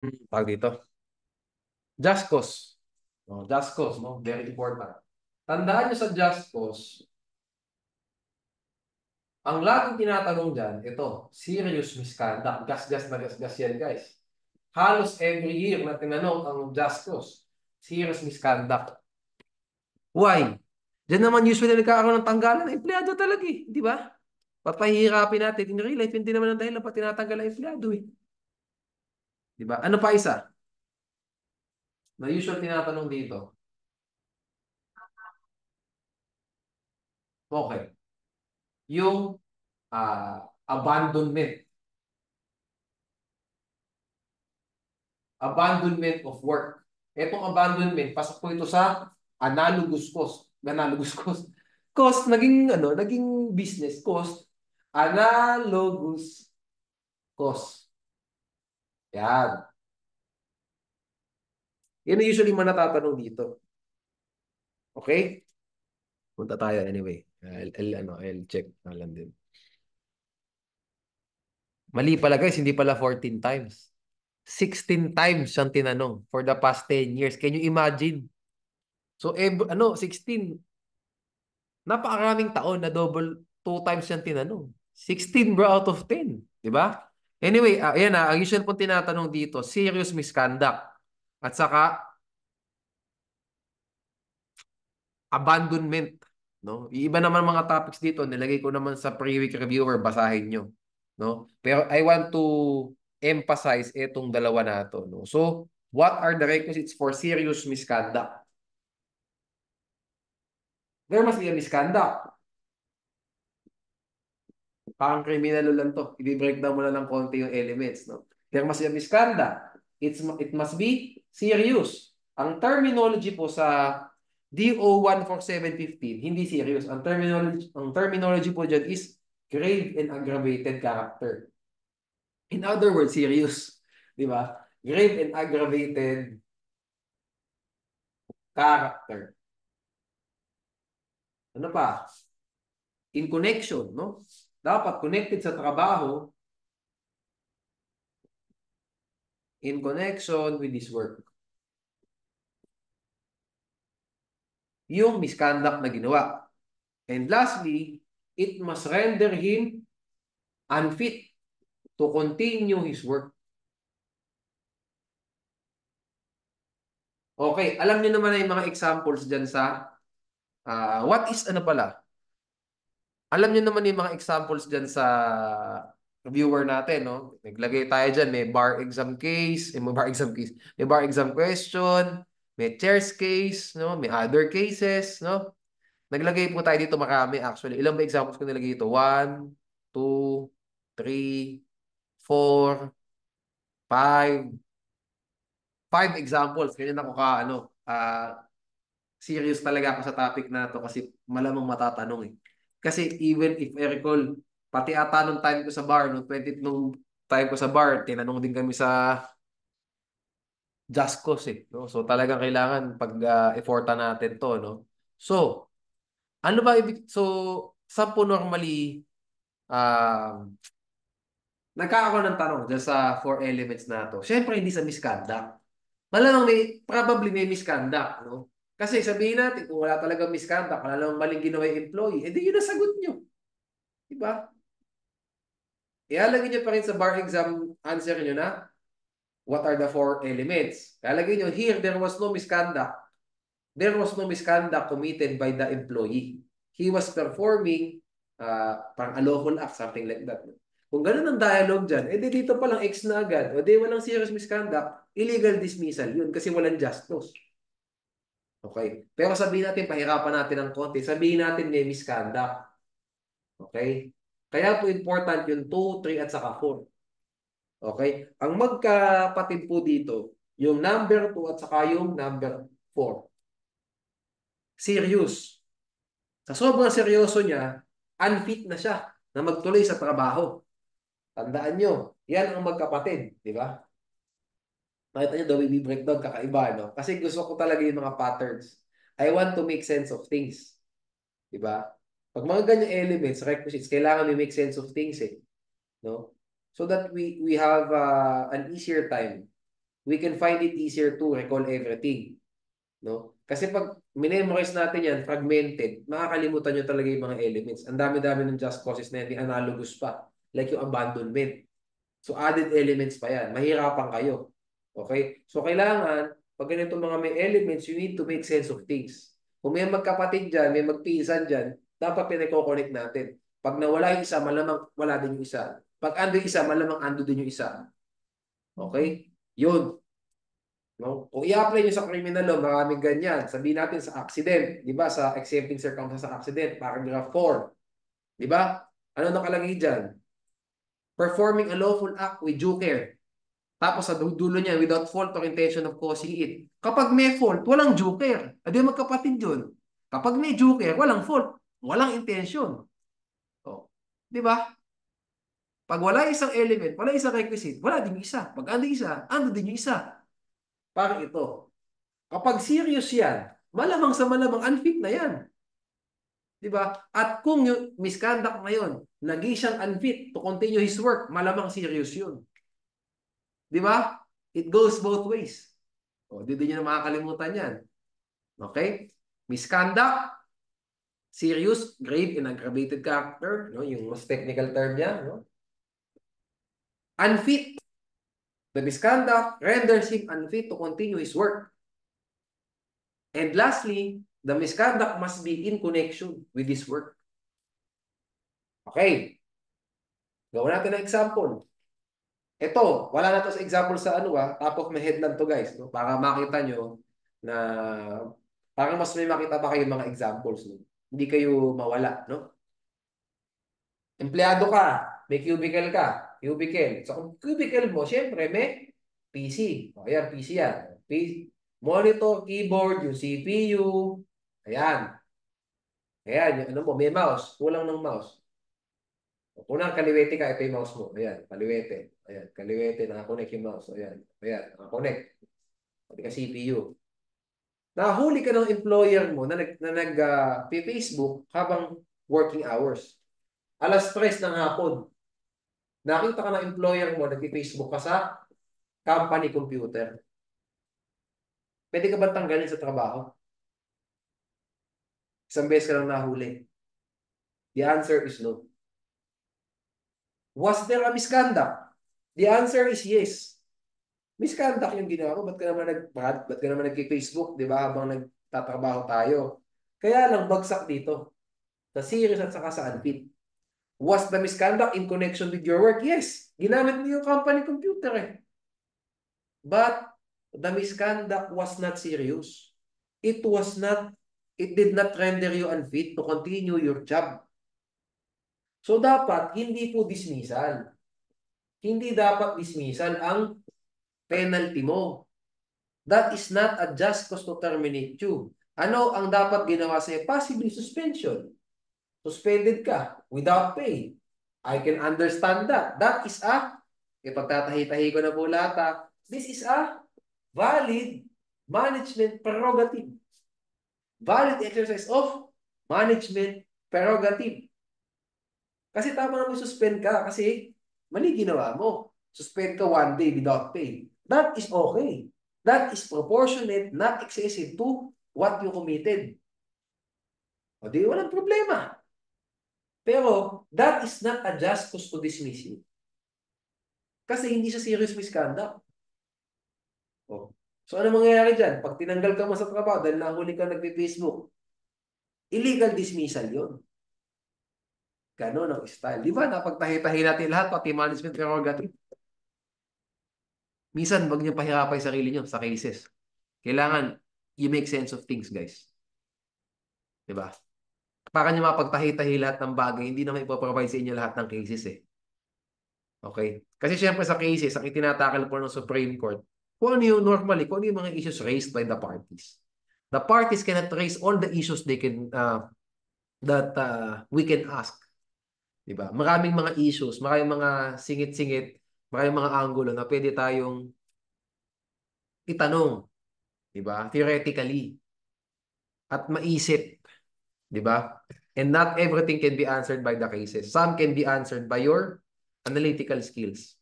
Tawag dito. Just cause. No, just cause, no? Very important. Tandaan nyo sa just cause, ang laging tinatanong dyan, ito, serious misconduct. Gas-gas na gas-gas yan, guys. Halos every year na tinanong ang just cause, serious misconduct. Why? Diyan naman usually nagkakaroon ng tanggalan ng empleyado talaga eh. Di ba? Papahihirapin natin. In real life, hindi naman ang dahilan pa tinatanggal ang empleyado eh. Di ba? Ano pa isa? Na usual tinatanong dito. Okay. Yung abandonment. Abandonment of work. Etong abandonment, pasok po ito sa analogous cost. Analogous cost. Cost, naging, naging business cost. Analogous cost. Yan. Yan ang usually mga natatanong dito. Okay? Punta tayo anyway. I'll check na lang din. Mali pala guys, hindi pala 14 times. 16 times siyang tinanong for the past 10 years. Can you imagine? So, 16. Napakaraming taon na double 2 times siyang tinanong. 16 bro out of 10. Di ba? Anyway, ayan ang usual pong tinatanong dito, serious misconduct. At saka, abandonment. No? Iiba naman mga topics dito, nilagay ko naman sa pre-week reviewer, basahin nyo. No? Pero I want to emphasize itong dalawa na to. No? So, what are the requisites for serious misconduct? There must be a misconduct. Parang criminal law lang to. I-breakdown mo na lang konti yung elements. No? There must be a misconduct. It must be serious. Ang terminology po sa DO 14715, hindi serious. Ang terminology po dyan is grave and aggravated character. In other words, serious. Di ba? Grave and aggravated character. Ano pa? In connection, no? Dapat connected sa trabaho in connection with this work. Yung misconduct na ginawa. And lastly, it must render him unfit to continue his work. Okay, alam niyo naman na yung mga examples dyan sa what is ano pala? Alam niyo naman yung mga examples dyan sa viewer natin, no? Naglagay tayo dyan, may bar exam case, may bar exam case, may bar exam question, may chairs case, no? May other cases, no? Naglagay po tayo dito marami actually. Ilang ba examples ko nilagay dito? 1, 2, 3, 4, 5. 5 examples. Ganyan ako serious talaga ako sa topic na to kasi malamang matatanong eh. Kasi even if I recall, pati ata nung time ko sa bar, nung time ko sa bar, tinanong din kami sa Just Cause eh. No? So talagang kailangan pag-effortan natin to. No? So, ano ba ibig... So, saan po normally um nagkakaroon ng tanong dyan sa 4 elements na to? Siyempre, hindi sa misconduct. Malamang probably may misconduct, no? Kasi sabihin natin, kung wala talagang misconduct, wala namang maling ginawa yung employee, edi yun ang sagot nyo. Diba? Ialagay nyo pa rin sa bar exam answer nyo na, what are the 4 elements? Ialagay nyo, here, there was no misconduct. There was no misconduct committed by the employee. He was performing parang a lawful act, something like that. Kung ganun ang dialogue dyan, edi dito palang X na agad. O di walang serious misconduct, illegal dismissal yun kasi walang just cause. Okay? Pero sabihin natin, pahirapan natin ng konti. Sabihin natin may misconduct. Okay? Kaya po important yung 2, 3, at saka 4. Okay? Ang magkapatid po dito, yung number 2 at saka yung number 4. Serious. Sa sobrang seryoso niya, unfit na siya na magtuloy sa trabaho. Tandaan nyo, yan ang magkapatid. Di ba? Nakita nyo, the way we break down, kakaiba, no? Kasi gusto ko talaga yung mga patterns. I want to make sense of things. Di ba? Pag mga ganyang elements, requisites, kailangan we make sense of things eh. No? So that we have an easier time we can find it easier to recall everything. No? Kasi pag minemorize natin yan, fragmented, makakalimutan nyo talaga yung mga elements. Ang dami-dami ng just causes na yan, analogous pa. Like yung abandonment. So added elements pa yan. Mahirapan kayo. Okay? So kailangan, pag ganito mga may elements, you need to make sense of things. Kung may magkapatid dyan, may magpisan dyan, dapat pinag-connect natin. Pag nawala yung isa, malamang wala din yung isa. Pag ando yung isa, malamang ando din yung isa. Okay? Yun. No? Kung i-apply nyo sa criminal law, maraming ganyan. Sabihin natin sa accident, di ba? Sa exempting circumstance sa accident, paragraph 4. Di ba? Ano nakalagay dyan? Performing a lawful act with due care. Tapos sa dulo niya, without fault or intention of causing it. Kapag may fault, walang due care. Adi magkapatid yun. Kapag may due care, walang fault. Walang intention. Oh. Di ba? Pag wala isang element, wala isang requisite, wala din yung isa. Pag ando isa, ando din yung isa. Parang ito. Kapag serious yan, malamang sa malamang unfit na yan. Di ba? At kung yung misconduct ngayon, naging siyang unfit to continue his work, malamang serious yun. Di ba? It goes both ways. O, di nyo na makakalimutan yan. Okay? Misconduct, serious, grave, and aggravated character. No? Yung most technical term niya. No? Unfit. The misconduct renders him unfit to continue his work. And lastly, the misconduct must be in connection with his work. Okay. Gawin natin ng example. Ito, wala na to sa example sa ano top of my head lang to guys. No? Para makita nyo na parang mas may makita pa kayo mga examples. No? Hindi kayo mawala. No? Empleyado ka, may cubicle ka. Cubicle. So kung cubicle mo, syempre may PC. O ayan, PC yan. Monitor, keyboard, yung CPU. Ayan. Ayan, yung ano mo, may mouse. Kulang ng mouse. Unang kaliwete ka, ito yung mouse mo. Ayan, kaliwete. Ayan, kaliwete, nakakonect yung mouse. Ayan, ayan, nakakonect. Pati ka CPU. Nahuli ka ng employer mo na nag-Facebook habang working hours. Alas 3 ng hapon. Nakita ka ng employer mo, nag-Facebook ka sa company computer. Pwede ka ba tanggalin sa trabaho? Isang beses ka lang nahuli. The answer is no. Was there a misconduct? The answer is yes. Misconduct yung ginawa mo. Ba't ka naman nag-Facebook, di ba? Habang nagtatrabaho tayo. Kaya lang bagsak dito. Sa serious at saka sa unfit. Was the misconduct in connection with your work? Yes. Ginamit mo yung company computer eh. But the misconduct was not serious. It did not render you unfit to continue your job. So dapat hindi po dismissal. Hindi dapat dismissal ang penalty mo. That is not a just cause to terminate you. Ano ang dapat ginawa sa'yo? Possibly suspension. Suspended ka without pay. I can understand that. That is ipagtatahi-tahi ko na po lahat this is a valid management prerogative. Valid exercise of management prerogative. Kasi tama naman suspend ka kasi mali ginawa mo. Suspend ka 1 day without pay. That is okay. That is proportionate, not excessive to what you committed. O di, walang problema. Pero, that is not a just cause to dismiss you. Kasi hindi siya serious misconduct. O. So, ano mangyayari dyan? Pag tinanggal ka mo sa trabaho dahil nahuli ka nagpi-Facebook, illegal dismissal yun. Ganon ang style. Di ba? Napagtahi-tahi natin lahat, pati management prerogative. Minsan, wag niyo pahirapay sarili niyo sa cases. Kailangan, you make sense of things, guys. Di ba? Para niyo mapagtahi-tahi lahat ng bagay, hindi naman ipoprovide sa inyo lahat ng cases eh. Okay? Kasi syempre sa cases, ang itinatakal po ng Supreme Court, kung ano yung normally, kung ano yung mga issues raised by the parties. The parties cannot raise all the issues they can, that we can ask. Diba? Maraming mga issues, maraming mga singit-singit, maraming mga angulo na pwede tayong itanong. Diba? Theoretically. At maisip. Diba? And not everything can be answered by the cases. Some can be answered by your analytical skills.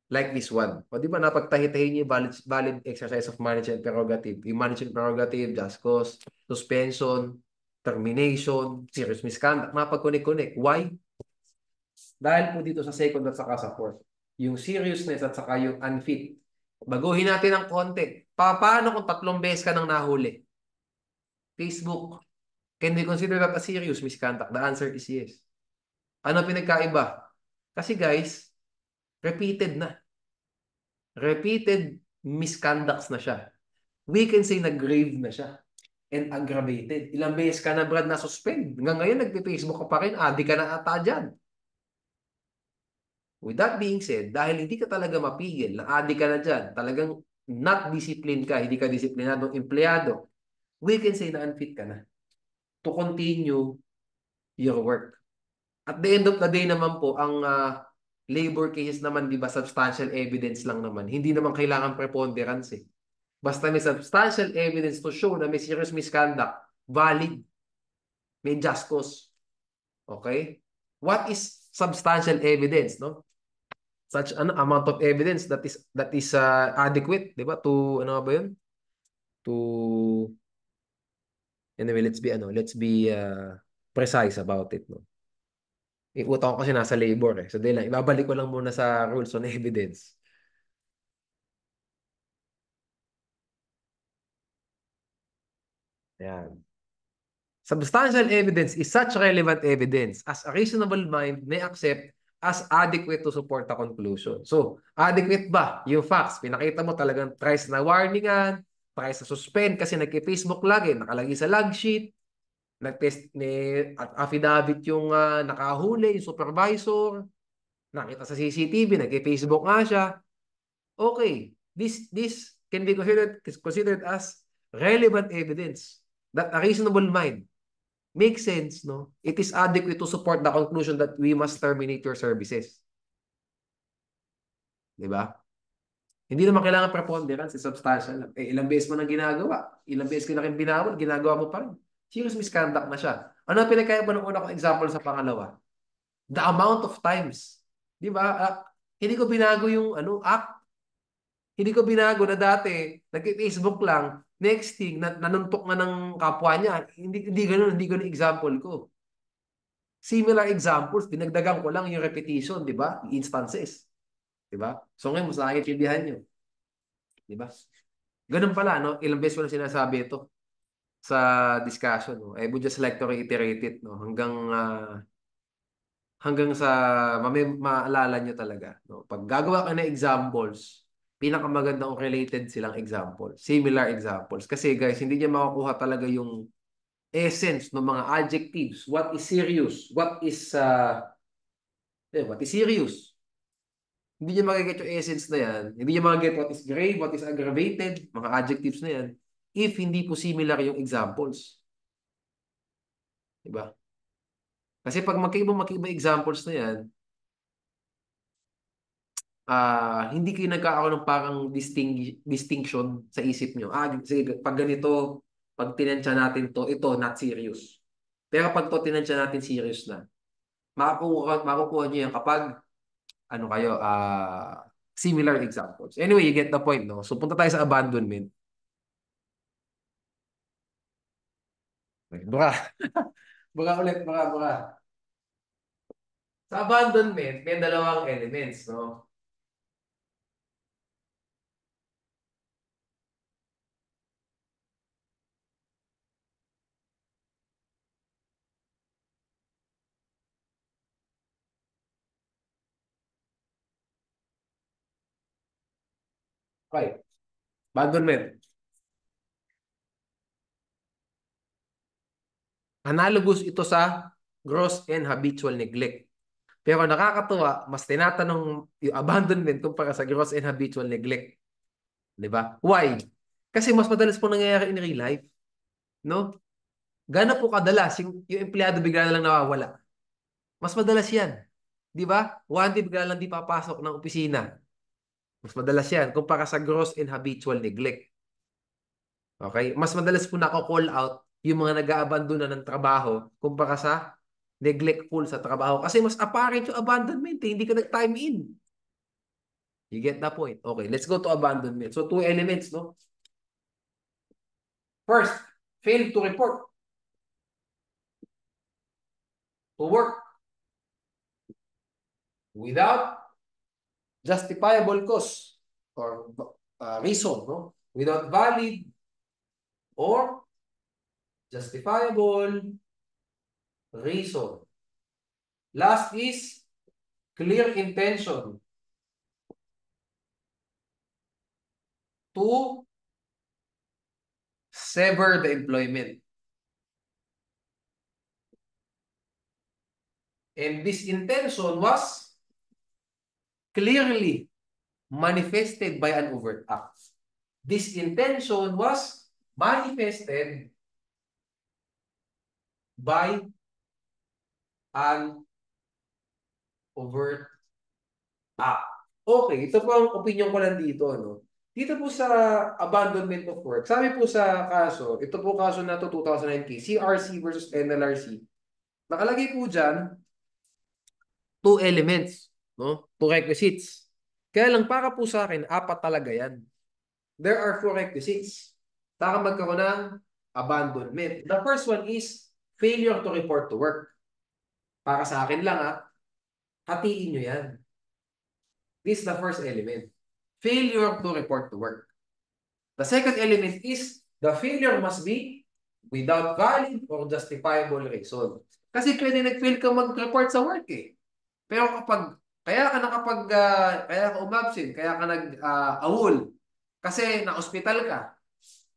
Like this one. O di ba napagtahi-tahi niyo yung valid exercise of management prerogative. Yung management prerogative, just cause, suspension, termination, serious misconduct, mapag-connect-connect. Why? Dahil po dito sa second at saka sa fourth. Yung seriousness at saka yung unfit. Baguhin natin ng konti. Paano kung 3 beses ka nang nahuli? Facebook. Can we consider that a serious misconduct? The answer is yes. Ano pinagkaiba? Kasi guys, repeated na. Repeated misconducts na siya. We can say na grave na siya. And aggravated. Ilang beses ka na, Brad, na-suspend. Hanggang ngayon, nagpe-Facebook ka pa rin. Adi ka na ata dyan. With that being said, dahil hindi ka talaga mapigil, na adi ka na dyan, talagang not disciplined ka, hindi ka disiplinadong empleyado, we can say na unfit ka na to continue your work. At the end of the day naman po, ang labor cases naman, di ba, substantial evidence lang naman. Hindi naman kailangan preponderance eh. Basta may substantial evidence to show na may serious misconduct, valid, may just cause. Okay? What is substantial evidence, no? Such an amount of evidence that is adequate, di ba? To ano ba 'yun? To anyway, let's be precise about it, no. Iutak ko kasi nasa labor eh. So, lang, ibabalik ko lang muna sa rules on evidence. Ayan. Substantial evidence is such relevant evidence as a reasonable mind may accept as adequate to support a conclusion. So, adequate ba yung facts? Pinakita mo talagang thrice na warningan, thrice na suspend kasi nagki-Facebook lagi, nakalagay sa log sheet, nag-test ni at affidavit yung nakahuli, yung supervisor, nakita sa CCTV, nagki-Facebook nga siya. Okay, this can be considered as relevant evidence that a reasonable mind makes sense, no? It is adequate to support the conclusion that we must terminate your services. Di ba? Hindi naman kailangan preponderance, substantial lang. Eh, ilang beses mo nang ginagawa. Ilang beses ka na rin binawal, ginagawa mo pa rin. Serious misconduct na siya. Ano ang pinagkaiba ng una kong example sa pangalawa? The amount of times. Di ba? Hindi ko binago yung act. Hindi ko binago na dati, nag-Facebook lang, next thing, nanuntok na ng kapwa niya. Hindi ganun example ko. Similar examples, dinagdagan ko lang yung repetition, di ba? Instances. Di ba? So ngayon, mas nakikitibihan nyo. Di ba? Ganun pala, no? Ilang beses ko na sinasabi ito sa discussion. No? I would just like to reiterate it, no? Hanggang sa maalala nyo talaga. No? Pag gagawa ka ng examples, pinakamagandang related silang example. Similar examples. Kasi guys, hindi niya makukuha talaga yung essence ng mga adjectives. What is serious? What is serious? Hindi niya magaget yung essence na yan. Hindi niya magaget what is grave, what is aggravated, mga adjectives na yan, if hindi po similar yung examples. Diba? Kasi pag magkaiba examples na yan, hindi kayo nagkakaroon ng parang distinction sa isip nyo. Sige, pag ganito, pag tinansya natin to, ito, not serious. Pero pag to tinansya natin, serious na. Makukuha nyo yan kapag similar examples. Anyway, you get the point, no? So, punta tayo sa abandonment. Baka, baka ulit, baka. Sa abandonment, may dalawang elements, no? Okay. Abandonment. Analogous ito sa gross and habitual neglect. Pero nakakatuwa, mas tinatanong yung abandonment kumpara sa gross and habitual neglect. Di ba? Why? Kasi mas madalas po nangyayari in real life. No? Gana po kadalas yung empleyado bigla na lang nawawala. Mas madalas yan. Di ba? One day bigla lang di papasok ng opisina. Mas madalas yan kumpara sa gross and habitual neglect. Okay? Mas madalas po nako-call out yung mga nag-aabandona ng trabaho kumpara sa neglectful sa trabaho. Kasi mas apparent yung abandonment. Hindi ka nag-time in. You get the point? Okay, let's go to abandonment. So, two elements, no? First, fail to report to work without justifiable cause or reason, no? Without valid or justifiable reason. Last is clear intention to sever the employment. And this intention was clearly manifested by an overt act. This intention was manifested by an overt act. Okay, ito po ang opinion ko lang dito, no? Dito po sa abandonment of work, sabi po sa kaso, ito po kaso na to 2009 case, CRC versus NLRC. Nakalagay po dyan, two elements, no? Two requisites. Kaya lang para po sa akin, apat talaga yan. There are four requisites para magkaroon ng abandonment. The first one is failure to report to work. Para sa akin lang hatiin nyo yan. This is the first element. Failure to report to work. The second element is the failure must be without valid or justifiable reason. Kasi pwede nag-fail ka mag-report sa work eh. Pero kapag, kaya ka umabsent, kaya ka nag-awol, kasi na-hospital ka,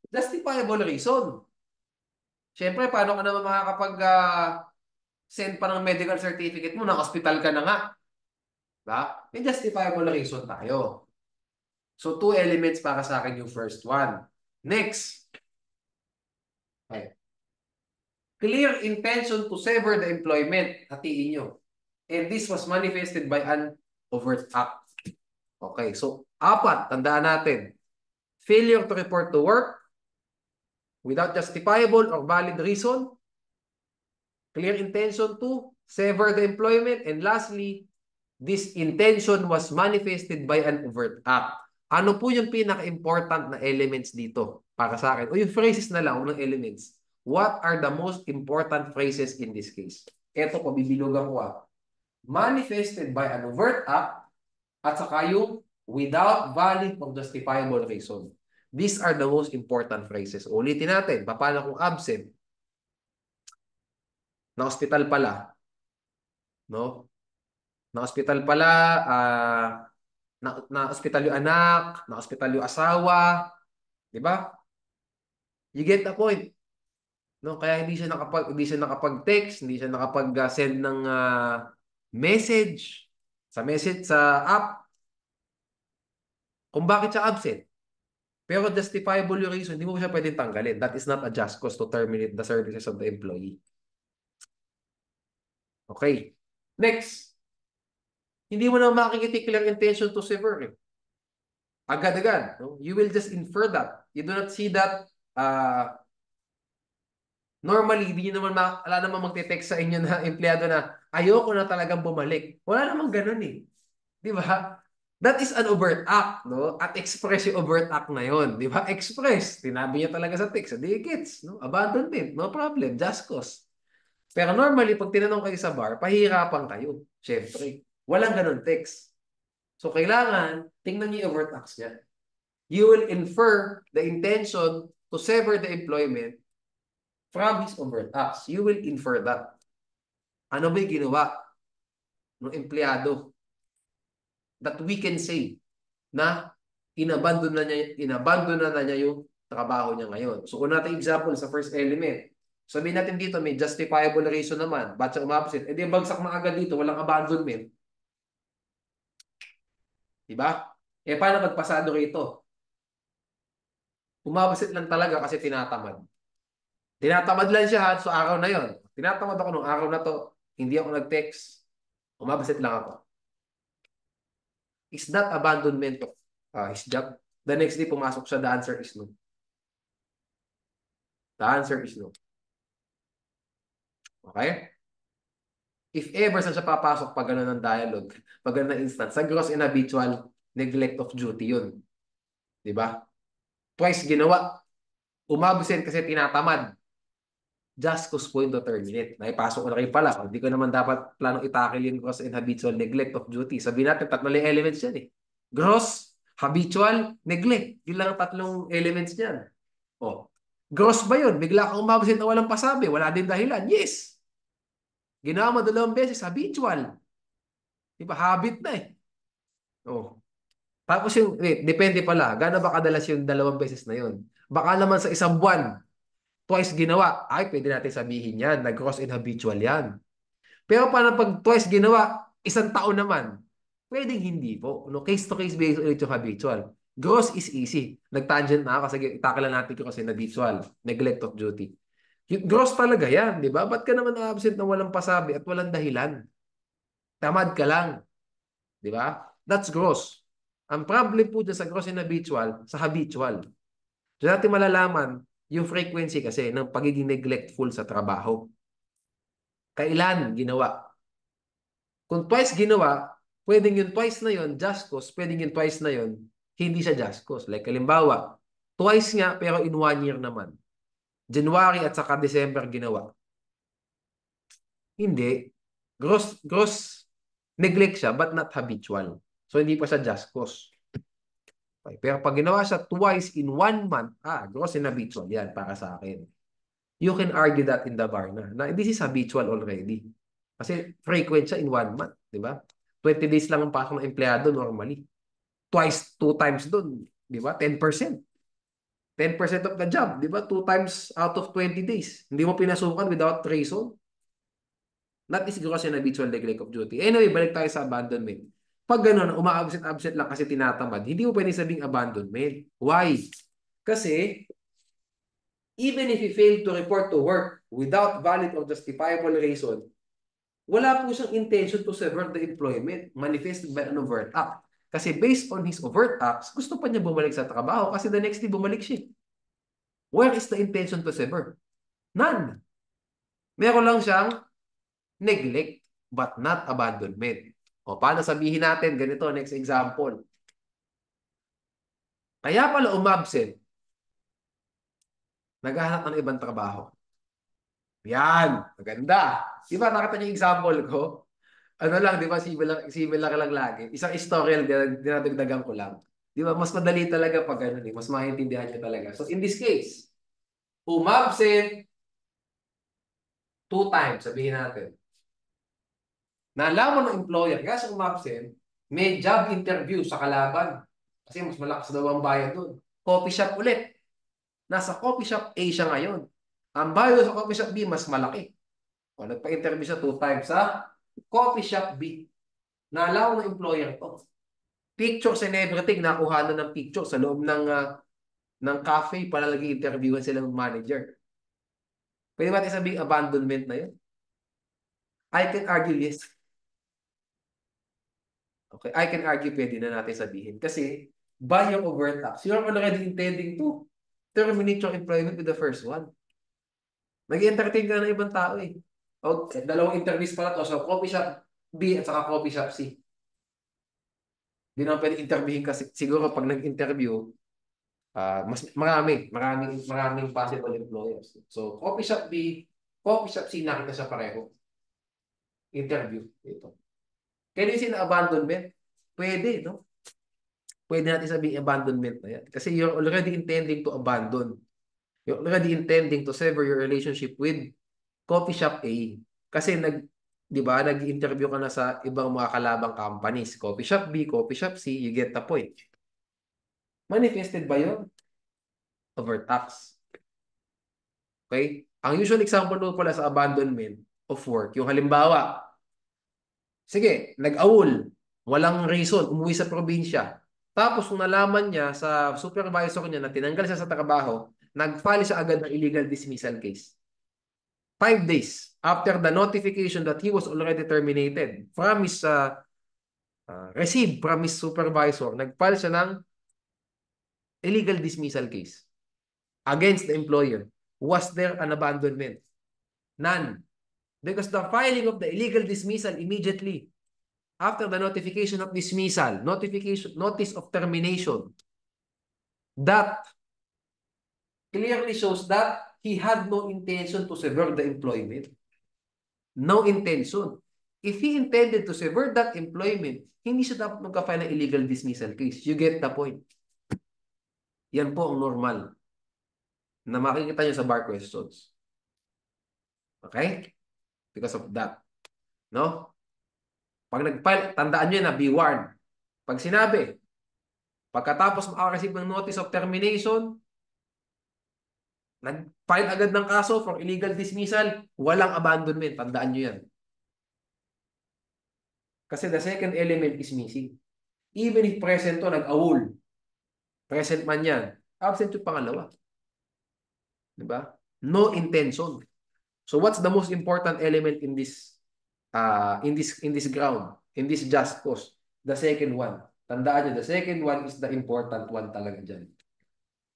justifiable reason. Siyempre, paano ka naman makakapag-send pa ng medical certificate mo, na-hospital ka na nga. Diba? May justifiable reason tayo. So, two elements para sa akin yung first one. Next. Okay. Clear intention to sever the employment. Hatiin nyo. And this was manifested by an overt act. Okay, so apat, tandaan natin. Failure to report to work without justifiable or valid reason. Clear intention to sever the employment. And lastly, this intention was manifested by an overt act. Ano po yung pinaka-important na elements dito para sa akin? O yung phrases na lang, ng elements. What are the most important phrases in this case? Ito po, bibilugan ko manifested by an overt act at saka yung without valid or justifiable reason. These are the most important phrases. Ulitin natin, paano kung absent? Na-hospital pala. No? Na-hospital pala, na-hospital yung anak, na-hospital yung asawa. Di ba? You get the point. No, kaya hindi siya nakapag-text, hindi siya nakapag-send ng message sa app kung bakit siya absent. Pero justifiable yung reason, hindi mo siya pwedeng tanggalin. That is not a just cause to terminate the services of the employee. Okay. Next. Hindi mo na makikita clear intention to sever. Agad-agad. No? You will just infer that. You do not see that normally, wala naman magte-text sa inyo na empleyado na ayoko na talagang bumalik. Wala namang ganun eh. Di ba? That is an overt act, no? At express yung overt act na yon, di ba? Express. Tinabi niya talaga sa text. Di gets, no? Abandonment, no problem. Just cause. Pero normally, pag tinanong kayo sa bar, pahihirapan kayo. Siyempre. Walang ganun text. So, kailangan, tingnan niyo yung overt acts niya. You will infer the intention to sever the employment from his overt acts. You will infer that. Ano ba yung ginawa ng empleyado that we can say na inabandon na niya yung trabaho niya ngayon. So, kung natin example sa first element, sabihin natin dito may justifiable reason naman. Ba't siya umabsent? Eh di bagsak na agad dito, walang abandonment. Diba? Eh paano pagpasado rito? Umabsent lang talaga kasi tinatamad. Tinatamad lang siya sa araw na yon. Tinatamad ako nung araw na to. Hindi ako nag-text. Umabsent lang ako. Is that abandonment of his job? The next day, pumasok siya, the answer is no. The answer is no. Okay? If ever saan siya papasok pag gano'n ng dialogue, pag gano'n ng instance, sa gross and habitual, neglect of duty yun. Di ba? Twice ginawa. Umabsent kasi tinatamad. Just cause point to terminate. Naipasok ko na kayo pala. Hindi ko naman dapat planong itakil yung gross and habitual neglect of duty. Sabihin natin, tatlo lang elements yan eh. Gross, habitual, neglect. Yun lang ang tatlong elements niyan. Oh. Gross ba yun? Bigla kang umabsent na walang pasabi. Wala din dahilan. Yes. Ginawa mo 2 beses, habitual. Diba? Habit na eh. Oh. Tapos yung, depende pala. Gano'n ba kadalas yung 2 beses na yun? Baka naman sa isang buwan, twice ginawa. Ay, pwede natin sabihin yan. Nag-gross and habitual yan. Pero paano pag twice ginawa, isang taon naman? Pwedeng hindi po. No? Case-to-case basis ulit yung habitual. Gross is easy. Nag-tangent na ako kasi itakalan natin ko kasi habitual. Neglect of duty. Yung gross talaga yan, di ba? Ba't ka naman absent na walang pasabi at walang dahilan? Tamad ka lang. Di ba? That's gross. Ang problem po dyan sa gross and habitual, sa habitual. So natin malalaman yung frequency kasi ng pagiging neglectful sa trabaho. Kailan ginawa? Kung twice ginawa, pwedeng yung twice na yon just cause, pwedeng yung twice na yon hindi siya just cause. Like halimbawa, twice nga pero in 1 year naman. January at saka December ginawa. Hindi. Gross neglect siya but not habitual. So hindi pa siya just cause. Okay. Pero pag ginawa siya twice in 1 month, gross and habitual yan para sa akin. You can argue that in the bar na this is habitual already. Kasi frequent siya in 1 month, di ba? 20 days lang ang pasok ng empleyado normally. Twice, 2 times doon, di ba? 10%. 10% of the job, di ba? 2 times out of 20 days. Hindi mo pinasukan without reason. That is gross and habitual neglect of duty. Anyway, balik tayo sa abandonment. Pag gano'n, uma-absent lang kasi tinatamad, hindi mo pwede sabing abandonment. Why? Kasi even if he failed to report to work without valid or justifiable reason, wala po siyang intention to sever the employment manifested by an overt act. Kasi based on his overt acts, gusto pa niya bumalik sa trabaho kasi the next day bumalik siya. Where is the intention to sever? None. Meron lang siyang neglect but not abandonment. O paano sabihin natin? Ganito, next example. Kaya pala umabsent, naghahanap ng ibang trabaho. Yan, maganda. Di ba, nakita niyo yung example ko? Ano lang, di ba, similar lang lagi. Isang istorya, dinadagdagan ko lang. Di ba, mas madali talaga pag ano, mas maintindihan niyo talaga. So, in this case, umabsent 2 times, sabihin natin. Nalaman ng employer, kaya siya umabsent, may job interview sa kalaban. Kasi mas malakas daw ang bayad doon. Coffee shop ulit. Nasa coffee shop A siya ngayon. Ang bayad sa coffee shop B, mas malaki. O, nagpa-interview siya 2 times sa coffee shop B. Nalaman ng employer to. Pictures and everything, nakuha na ng picture sa loob ng cafe para lagi interviewin sila ng manager. Pwede ba natin sabihin abandonment na yun? I can argue yes. Okay, I can argue pwede na natin sabihin. Kasi by your overt acts, you're already intending to terminate your employment with the first one. Nag-entertain ka ng ibang tao eh. Okay, dalawang interviews pala to. So, coffee shop B at saka coffee shop C. Hindi naman pwede interviewin kasi siguro pag nag-interview, mas maraming possible employers. So, coffee shop B, coffee shop C, nakita siya pareho. Interview. Ito. Can you say na abandonment? Pwede, no? Pwede natin sabihin abandonment na yan. Kasi you're already intending to abandon. You're already intending to sever your relationship with coffee shop A. Kasi di ba, nag-interview ka na sa ibang mga kalabang companies. Coffee shop B, coffee shop C, you get the point. Manifested ba yun? Overtax. Okay? Ang usual example po pala sa abandonment of work, yung halimbawa, sige, nag-awol, walang reason, umuwi sa probinsya. Tapos kung nalaman niya sa supervisor niya na tinanggal siya sa trabaho, nag-file siya agad ng illegal dismissal case. 5 days after the notification that he was already terminated from his received from his supervisor, nag-file siya ng illegal dismissal case against the employer. Was there an abandonment? None. Because the filing of the illegal dismissal immediately after the notification of dismissal, notice of termination, that clearly shows that he had no intention to sever the employment. No intention. If he intended to sever that employment, hindi siya dapat magka-file ng illegal dismissal case. You get the point. Yan po ang normal na makikita nyo sa bar questions. Okay? Because of that. No? Pag nag-file, tandaan nyo na, be warned. Pag sinabi, pagkatapos makareceive ng notice of termination, nag-file agad ng kaso for illegal dismissal, walang abandonment. Tandaan nyo yan. Kasi the second element is missing. Even if present to, nag-awol. Present man yan. Absent yung pangalawa. Diba? No intention. So what's the most important element in this ground, in this just cause? The second one. Tandaan nyo, the second one is the important one talaga dyan.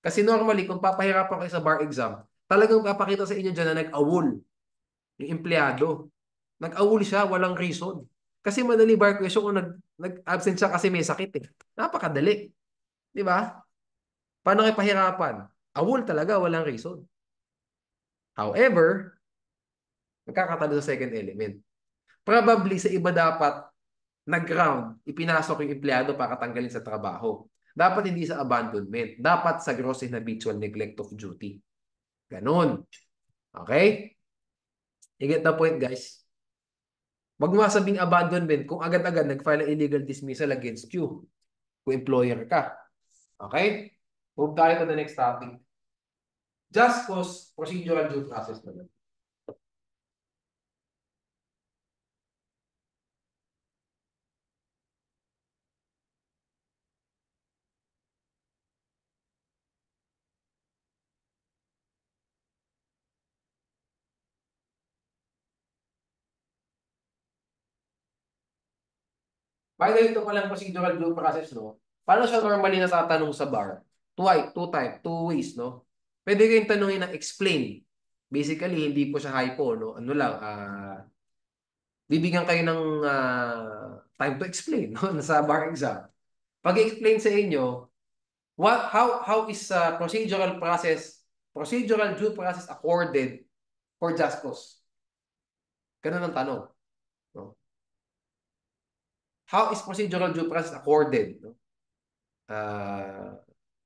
Kasi normally, kung papahirapan kayo sa bar exam, talagang papakita sa inyo dyan na nag-awol yung empleyado. Nag-awol siya, walang reason. Kasi madali bar question kung nag-absent siya kasi may sakit eh. Napakadali. Di ba? Paano kayo pahirapan? Awol talaga, walang reason. However, nagkakatalo sa second element. Probably sa iba dapat nag-ground, ipinasok yung empleyado para tanggalin sa trabaho. Dapat hindi sa abandonment. Dapat sa gross and habitual neglect of duty. Ganon. Okay? You get the point, guys? Wag mo sabing abandonment kung agad-agad nag-file ng illegal dismissal against you. Kung employer ka. Okay? Move tayo to the next topic. Just cause procedural due process naman. By the way, ito palang procedural due process, no? Paano siya normally natatanong sa bar? Two ways, no? Pwede kayong tanongin na explain. Basically, hindi po siya hypo, no? Ano lang, bibigyan kayo ng time to explain, no? Sa bar exam. Pag-explain sa inyo, how is procedural due process accorded for just cause? Ganun ang tanong, no? How is procedural due process accorded, no?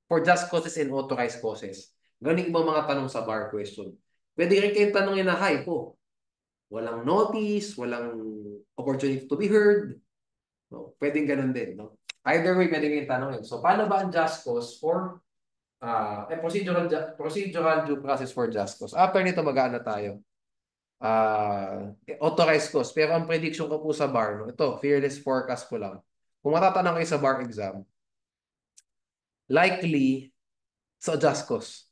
For just causes and authorized causes. Ganun ibang mga tanong sa bar question. Pwede rin kayong tanongin na high po. Walang notice, walang opportunity to be heard. No? Pwedeng ganun din. No? Either way, pwede kayong tanongin. So, paano ba ang just cause for procedural due process for just cause? After nito, mag-aano tayo? Authorized cause. Pero ang prediction ko po sa bar, no? Ito, fearless forecast ko lang. Kung matatanong kayo sa bar exam, likely sa just cause.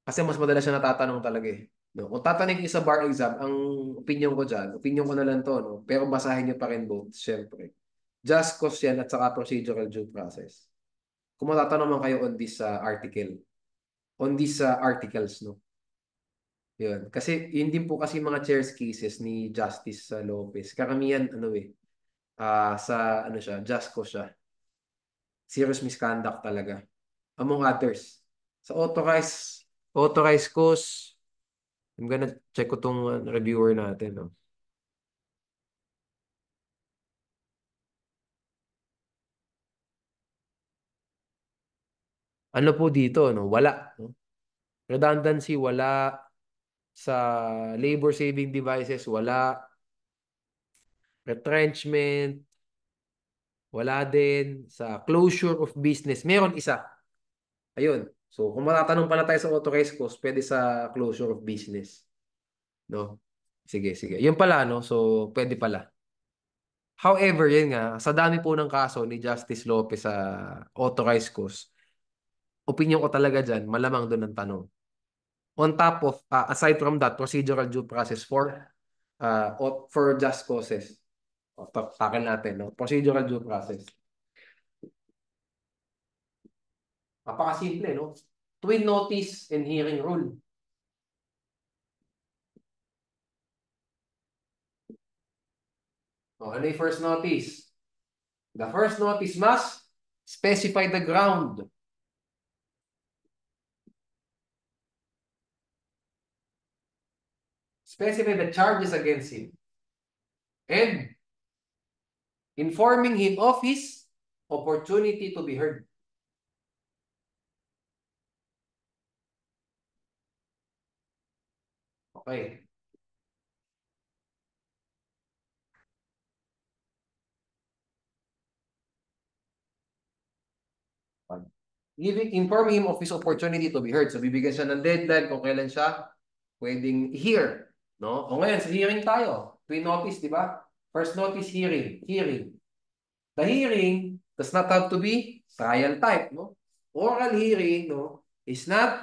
Kasi mas madalas siya natatanong talaga eh. No? Kung tatanungin sa bar exam, ang opinion ko na lang to, no? Pero basahin niyo pa rin both, syempre. Just cause yan at saka procedural due process. Kung matatanong man kayo on this article, on these articles, no? Yun. Kasi yun din po kasi mga chairs cases ni Justice Lopez. Karamihan, ano eh, sa ano siya, just cause siya. Serious misconduct talaga. Among others. Sa authorized cause, I'm gonna check ko tong reviewer natin. No? Ano po dito? No? Wala. No? Redundancy, wala. Sa labor saving devices, wala. Retrenchment, wala din. Sa closure of business, meron isa. Ayun. So, kung matatanong pala tayo sa authorized cause, pwede sa closure of business. No? Sige, sige. Yun pala, no? So, pwede pala. However, yun nga, sa dami po ng kaso ni Justice Lopez sa authorized cause, opinion ko talaga dyan, malamang doon ang tanong. On top of, aside from that, procedural due process for just causes. Tackle natin, no? Procedural due process. Napakasimple, no? Twin notice and hearing rule. O, ano yung first notice? The first notice must specify the ground. Specify the charges against him. And informing him of his opportunity to be heard. Okay. Informing him of his opportunity to be heard. So, bibigyan siya ng deadline kung kailan siya pwedeng hear. No? O ngayon, sa hearing tayo. Pre-notice, di ba? First notice, hearing. Hearing. The hearing does not have to be trial type. No? Oral hearing, no, is not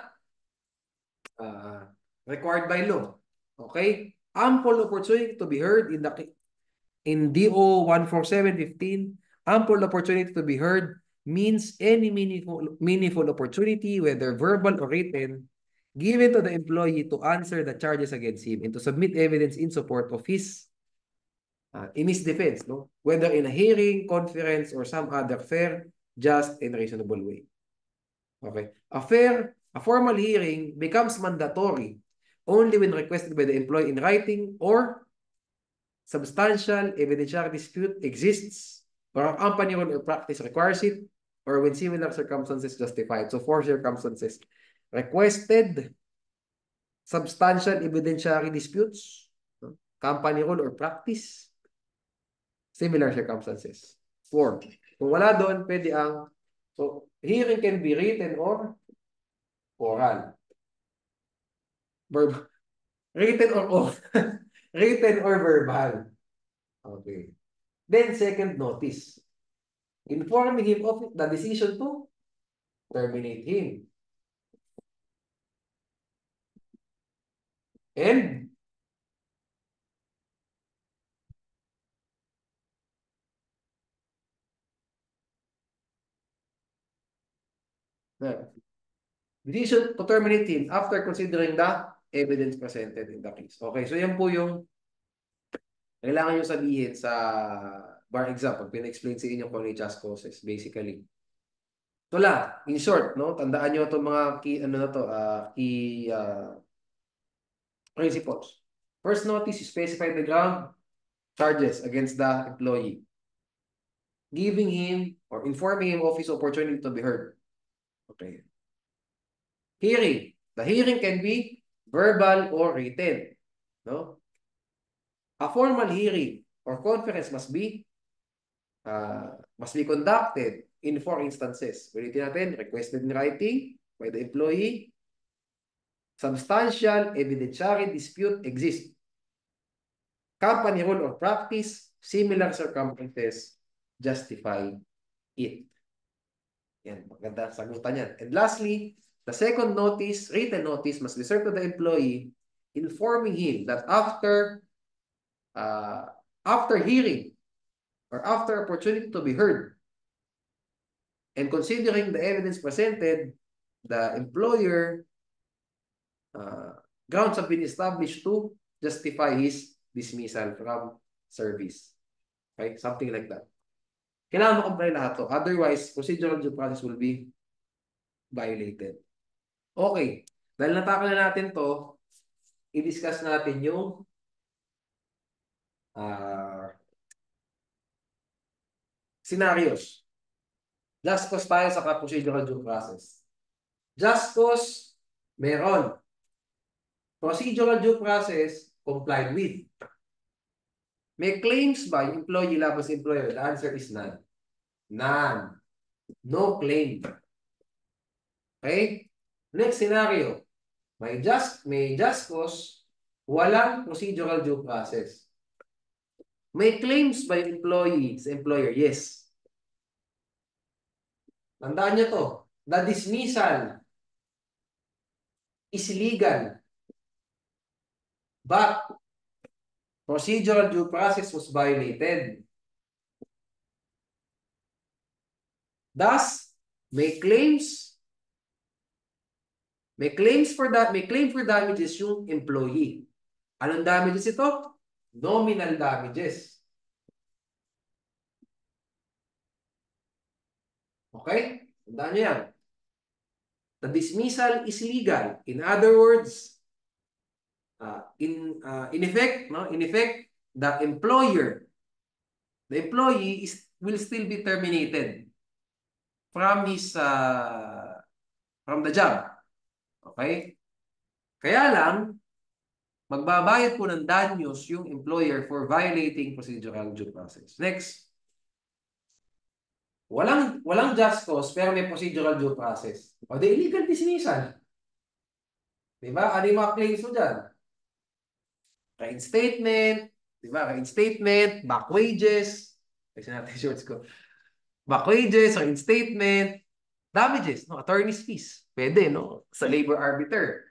uh, required by law. Okay? Ample opportunity to be heard in DO 14715. Ample opportunity to be heard means any meaningful opportunity, whether verbal or written, given to the employee to answer the charges against him and to submit evidence in support of his in his defense, no? Whether in a hearing, conference, or some other fair, just, and reasonable way. Okay. A formal hearing becomes mandatory only when requested by the employee in writing or substantial evidentiary dispute exists or a company rule or practice requires it or when similar circumstances justify it. So, four circumstances. Requested, substantial evidentiary disputes, no? Company rule or practice, similar circumstances. Four. Kung wala doon, pwede ang so, hearing can be written or oral. Verb, written or oral. Written or verbal. Okay. Then, second notice. Informing him of the decision to terminate him. And the decision to terminate him after considering the evidence presented in the case. Okay, so yan po yung kailangan nyo sabihin sa bar exam pag pina-explain sa inyo kung ano yung just causes, basically. Ito lang, in short, no? Tandaan nyo itong mga key, ano na to, key principles. First notice, you specify the ground charges against the employee. Giving him or informing him of his opportunity to be heard. Okay. Hearing. The hearing can be verbal or written. No? A formal hearing or conference must be conducted in four instances. Ulitin natin, requested in writing by the employee. Substantial evidentiary dispute exists. Company rule or practice, similar circumstances justify it. Yan, maganda sagutan yan. And lastly, the second notice, written notice, must be served to the employee informing him that after hearing or after opportunity to be heard and considering the evidence presented, the employer grounds have been established to justify his dismissal from service. Okay? Something like that. Kailangan mo-comply lahat to. Otherwise, procedural due process will be violated. Okay. Dahil natakal na natin to, i-discuss natin yung scenarios. Just cause tayo sa procedural due process. Just cause, meron. Procedural due process, complied with. May claims ba yung employee laban sa employer? The answer is none. None. No claim. Okay? Next scenario. May just cause, walang procedural due process. May claims by employee sa employer? Yes. Tandaan nyo to. The dismissal is illegal. But procedural due process was violated. Thus, may claim for damages yung employee. Anong damages ito? Nominal damages. Okay? Tandaan nyo yan. The dismissal is legal. In other words, in effect, the employee will still be terminated from from the job. Okay? Kaya lang, magbabayad po ng danyos yung employer for violating procedural due process. Next. Walang just cause pero may procedural due process. O di illegal dismissal. Diba? Ano yung mga claims mo dyan? Reinstatement, diba? Reinstatement, back wages. Kasi natin shorts ko. Back wages, reinstatement, damages, no? Attorney's fees. Pwede, no? Sa labor arbiter.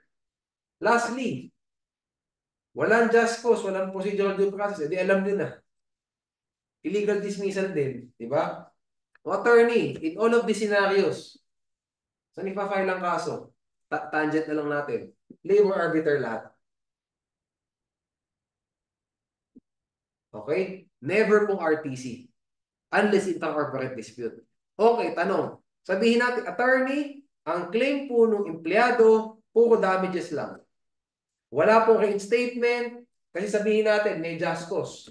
Lastly, walang just cause, walang procedural due process. Di alam nyo na. Illegal dismissal din. Diba? O attorney, in all of these scenarios, saan ipa-file ang kaso? Tangent na lang natin. Labor arbiter lahat. Okay? Never pong RTC. Unless inter-corporate dispute. Okay, tanong. Sabihin natin, attorney, ang claim po ng empleyado, puro damages lang. Wala pong reinstatement, kasi sabihin natin, may just cause.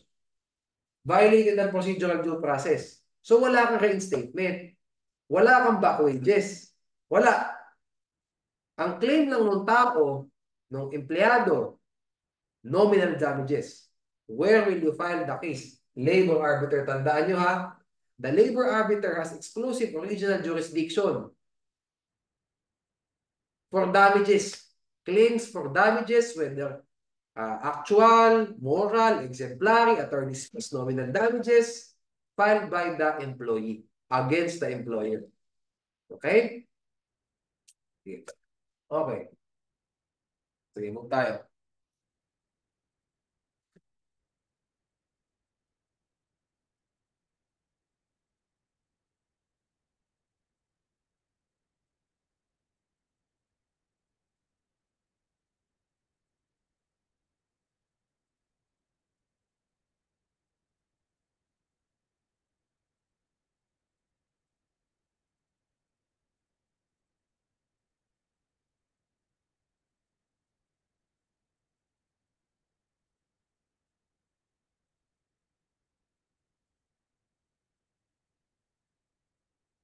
Violated ang procedural due process. So, wala kang reinstatement. Wala kang back wages. Wala. Ang claim lang ng tao, ng empleyado, nominal damages. Where will you file the case? Labor arbiter. Tandaan nyo ha, the labor arbiter has exclusive original jurisdiction for damages. Claims for damages, whether actual, moral, exemplary, attorney's fees, nominal damages, filed by the employee against the employer. Okay? Okay. Sige, move tayo.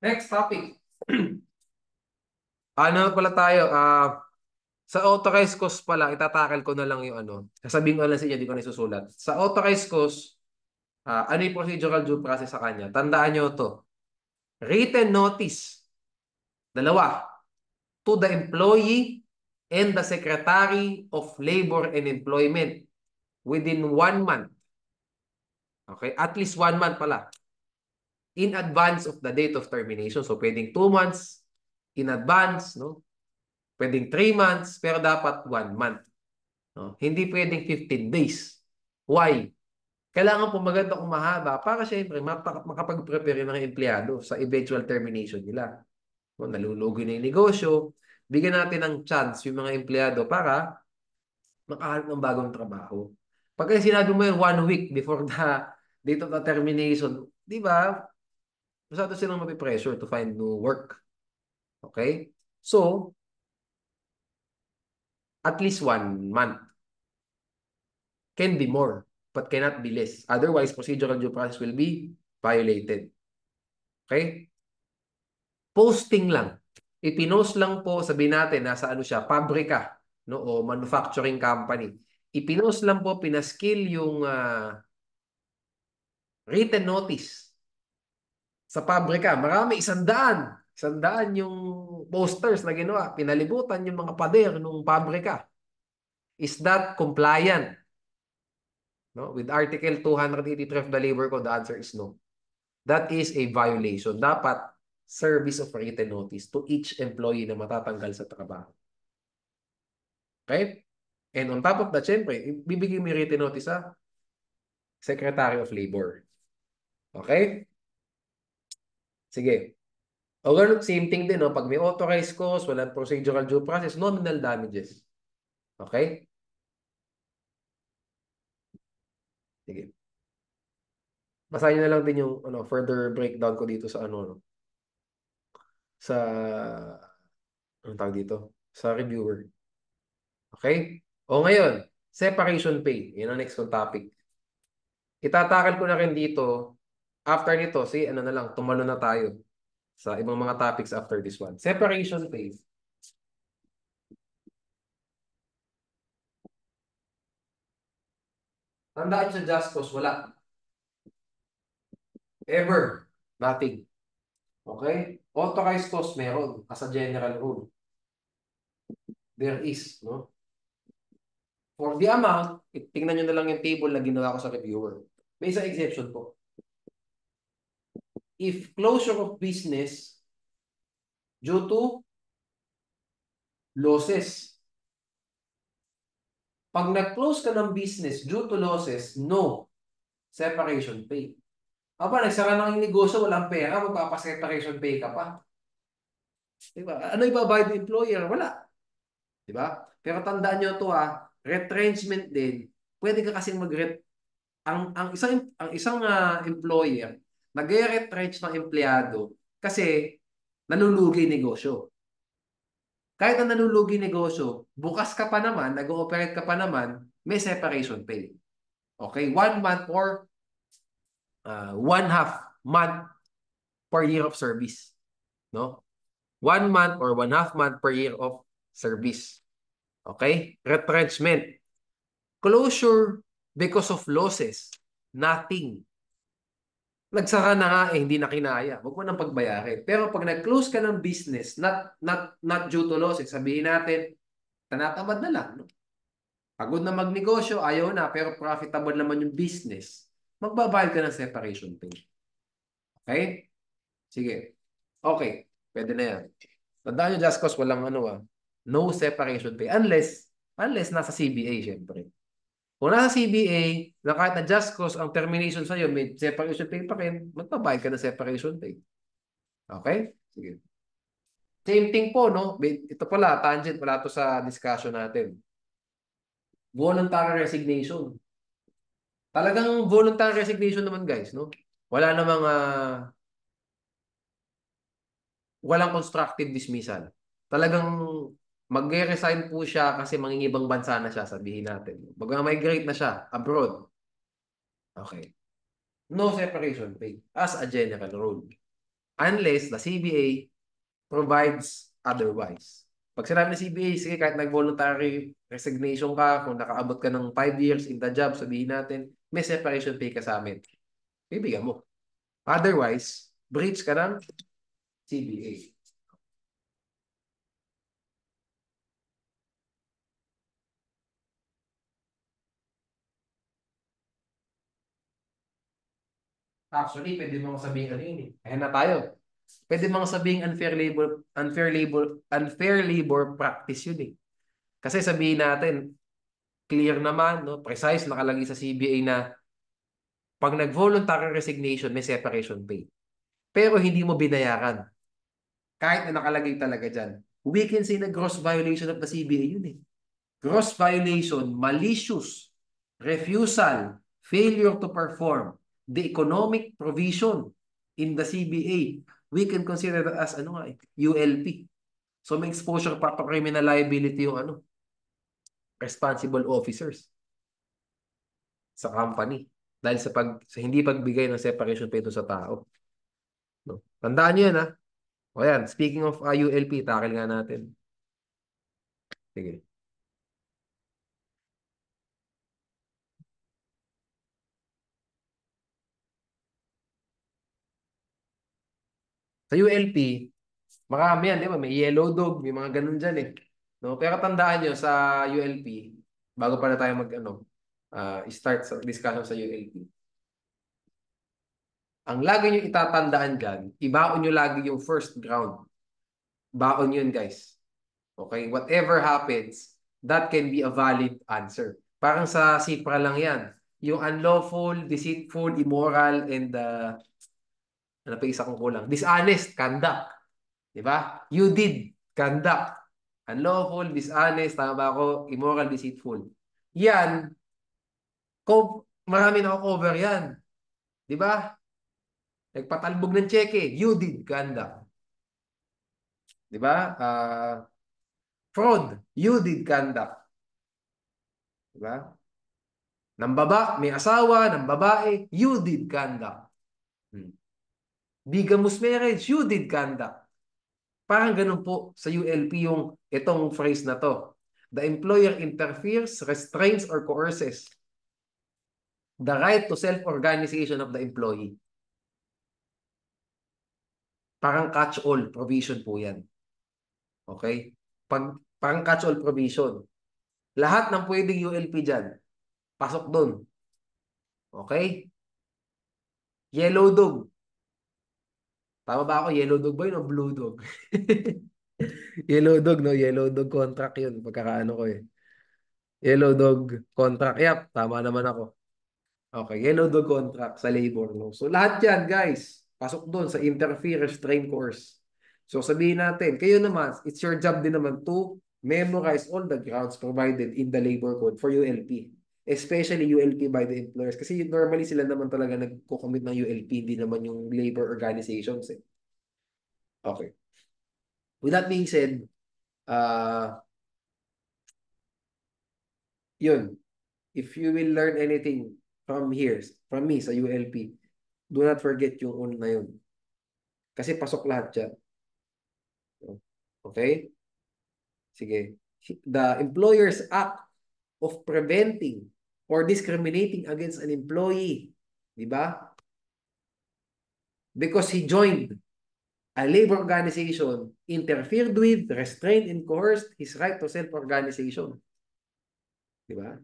Next topic. Ano pala tayo? Sa authorized cause pala, itatakal ko na lang yung ano. Sasabihin ko lang sa inyo, di ko na isusulat. Sa authorized cause, ano yung procedural due process sa kanya? Tandaan nyo to. Written notice. Dalawa. To the employee and the Secretary of Labor and Employment within 1 month. Okay? At least 1 month pala. In advance of the date of termination. So, pwedeng 2 months in advance, no? Pwedeng 3 months, pero dapat 1 month. No? Hindi pwedeng 15 days. Why? Kailangan po maganda kung mahaba para syempre makapag-prepare ng empleyado sa eventual termination nila. No? Nalulugi na yung negosyo. Bigyan natin ng chance yung mga empleyado para makahanap ng bagong trabaho. Pag sinabi mo yun 1 week before the date of the termination, di ba? Masyado silang mapipressure to find new work. Okay? So, at least 1 month. Can be more, but cannot be less. Otherwise, procedural due process will be violated. Okay? Posting lang. Ipinost lang po, sabihin natin, nasa ano siya, pabrika, no, o manufacturing company. Ipinost lang po, pinaskill yung written notice sa pabrika. Marami, 100. 100 yung posters na ginawa. Pinalibutan yung mga pader ng pabrika. Is that compliant? No? With Article 283 of the Labor Code, the answer is no. That is a violation. Dapat service of written notice to each employee na matatanggal sa trabaho. Okay? And on top of that, syempre, bibigyan mo yung written notice sa Secretary of Labor. Okay? Sige. O ganun, same thing din, no? Pag may authorized cause, walang procedural due process, nominal damages. Okay? Sige. Basahin na lang din yung further breakdown ko dito sa ano. No? sa, anong tawag dito? Sa reviewer. Okay? O ngayon, separation pay. Yan ang next kong topic. Itatakal ko na rin dito. After nito, see, ano na lang, tumalo na tayo sa ibang mga topics after this one. Separation pay. Tandaan nyo sa Just Cause, wala. Ever. Nothing. Okay? Authorized cost meron as a general rule. There is, no? For the amount, tingnan nyo na lang yung table na ginawa ko sa reviewer. May isang exception po. If closure of business due to losses. Pag nag-close ka ng business due to losses, no separation pay. Aba, nagsara na yung negosyo, walang pera, magpapaseparation pay ka pa. Diba? Ano ibabayad ng employer? Wala. Diba? Pero tandaan nyo to retrenchment din. Pwede ka kasing ang isang employer nag-retrench ng empleyado kasi nalulugi negosyo. Kahit na nalulugi negosyo, bukas ka pa naman, nag-ooperate ka pa naman, may separation pay. Okay? 1 month or 1/2 month per year of service. No? 1 month or 1/2 month per year of service. Okay? Retrenchment. Closure because of losses. Nothing. Nagsara na nga hindi na kinaya. Huwag mo nang pagbayarin. Pero pag nag-close ka ng business, not due to losses, sabihin natin, tanatamad na lang. No? Pagod na magnegosyo, ayaw na, pero profitable naman yung business. Magbabayad ka ng separation pay. Okay? Sige. Okay. Pwede na yan. Tandaan nyo, just cause walang no separation pay. Unless nasa CBA, syempre. Kung nasa CBA, na kahit na just cause ang termination sa'yo, may separation pay pa rin, magbabayad ka ng separation pay. Okay? Sige. Same thing po, no? Ito pala, tangent, wala to sa discussion natin. Voluntary resignation. Talagang voluntary resignation naman, guys, no? Wala namang walang constructive dismissal. Talagang mag-resign po siya kasi mangingibang bansa na siya, sabihin natin. Mag-migrate na siya abroad. Okay. No separation pay as a general rule. Unless the CBA provides otherwise. Pag sinabi ng CBA, sige, kahit nag-voluntary resignation ka, kung nakaabot ka ng 5 years in the job, sabihin natin, may separation pay ka sa amin. Bibigyan mo. Otherwise, breach ka ng CBA. Actually, pwede mo sabihin ano yun eh. Ayan na tayo. Pwede mo sabihin unfair labor practice yun eh. Kasi sabihin natin, clear naman, no? Precise, nakalagay sa CBA na pag nag-voluntary resignation, may separation pay. Pero hindi mo binayaran. Kahit na nakalagay talaga dyan. We can say na gross violation of the CBA yun eh. Gross violation, malicious, refusal, failure to perform the economic provision in the CBA. We can consider that as ULP. So may exposure pa to criminal liability yung responsible officers sa company dahil sa hindi pagbigay ng separation pay sa tao. No? Tandaan niyo yan O yan, speaking of ULP, tackle nga natin. Sige. Sa ULP, marami yan, di ba? May yellow dog, may mga ganun dyan eh. No? Pero tandaan nyo sa ULP, bago pa na tayo start sa discussion sa ULP. Ang lagi nyo itatandaan dyan, ibaon nyo lagi yung first ground. Baon yun, guys. Okay? Whatever happens, that can be a valid answer. Parang sa SIPRA lang yan. Yung unlawful, deceitful, immoral, and ano pa isa kong kulang? Dishonest conduct. Di ba? You did conduct. Unlawful, dishonest, tama ba ako? Immoral, deceitful. Yan, marami na cover yan. Di ba? Nagpatalbog ng cheque. You did conduct. Di ba? Fraud, you did conduct. Di ba? May asawa, ng babae, you did conduct. Hmm. Bigamous marriage, you did conduct. Parang ganun po sa ULP yung itong phrase na to. The employer interferes, restrains, or coerces the right to self-organization of the employee. Parang catch-all provision po yan. Okay? Parang catch-all provision. Lahat ng pwedeng ULP dyan, pasok doon. Okay? Yellow dog. Tama ba ako? Yellow dog ba yun o blue dog? Yellow dog, no? Yellow dog contract yun. Pagkakaano ko eh. Yellow dog contract. Yep, tama naman ako. Okay, yellow dog contract sa labor law. So lahat yan, guys, pasok doon sa interfere, restrain, coerce. So sabihin natin, kayo naman, it's your job din naman to memorize all the grounds provided in the labor code for ULP. Especially ULP by the employers. Kasi normally sila naman talaga nagko-commit ng ULP, hindi naman yung labor organizations eh. Okay. With that being said, yun, if you will learn anything from here, from me sa ULP, do not forget yung una na yun. Kasi pasok lahat dyan. Okay? Sige. The Employers Act of Preventing or Discriminating Against an Employee. Di ba? Because he joined a labor organization, interfered with, restrained, and coerced his right to self-organization. Di ba?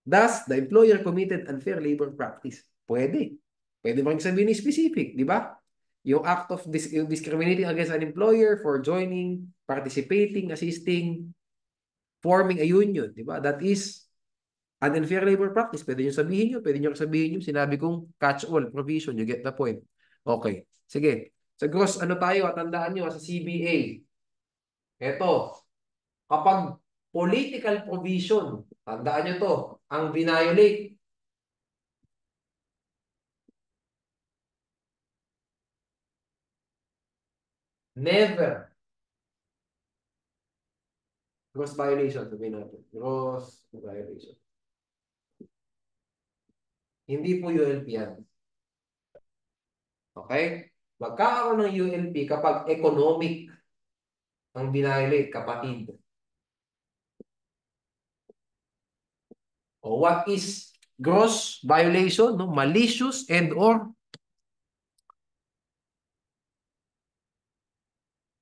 Thus, the employer committed unfair labor practice. Pwede. Pwede mo rin sabihin ni specific, di ba? Yung act of discriminating against an employer for joining, participating, assisting, forming a union, di ba? That is an unfair labor practice. Pwede nyo sabihin nyo, pwede nyo sabihin nyo, sinabi kong catch-all provision, you get the point. Okay. Sige. Sa gross, ano tayo, tandaan nyo, sa CBA. Ito, kapag political provision, tandaan nyo to, ang violate, never. Gross violation, sabihin natin. Gross violation. Hindi po ULP yan. Okay? Magkakaroon ng ULP kapag economic ang binayolate, kapatid. O what is gross violation? No? Malicious and or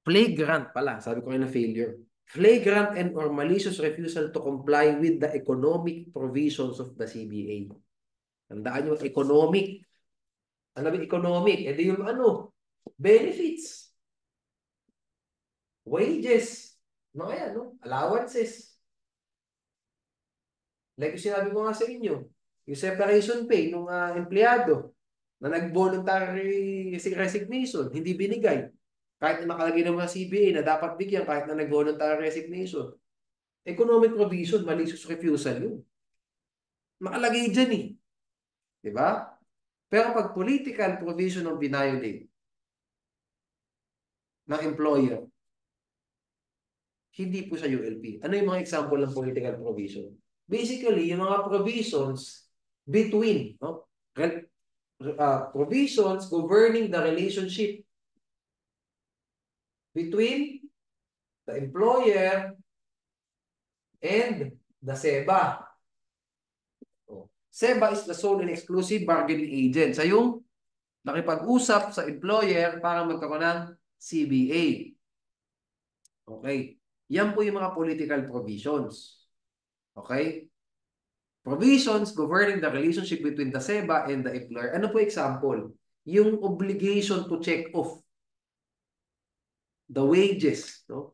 flagrant pala. Sabi ko kayo na failure. Flagrant and or malicious refusal to comply with the economic provisions of the CBA. Tandaan nyo, economic. Ano ba economic? E di yung ano? Benefits. Wages. No, kaya, no? Allowances. Like yung sinabi ko nga sa inyo, yung separation pay ng empleyado na nag-voluntary resignation, hindi binigay. Kahit na nakalagay naman sa CBA na dapat bigyan kahit na nag-voluntary resignation. Economic provision, malicious refusal yun. Nakalagay dyan eh. Diba? Pero pag political provision ng violate ng employer, hindi po sa ULP. Ano yung mga example ng political provision? Basically, yung mga provisions between, no? Provisions governing the relationship between the employer and the SEBA. SEBA is the sole and exclusive bargaining agent. Sa yung nakipag-usap sa employer para magkaroon ng CBA. Okay. Yan po yung mga political provisions. Okay? Provisions governing the relationship between the SEBA and the employer. Ano po example? Yung obligation to check off the wages, no,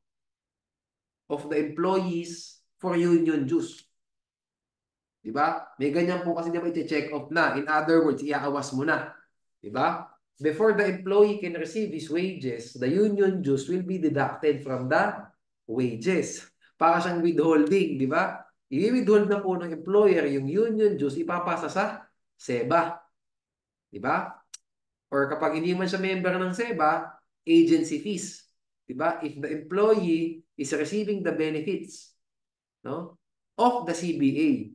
of the employees for union dues. Diba? May ganyan po kasi diba i-check off na. In other words, iaawas mo na. Diba? Before the employee can receive his wages, the union dues will be deducted from the wages. Para siyang withholding, diba? I-withhold na po ng employer yung union dues, ipapasa sa SEBA. Diba? Or kapag hindi man siya member ng SEBA, agency fees. Diba? If the employee is receiving the benefits, no, of the CBA,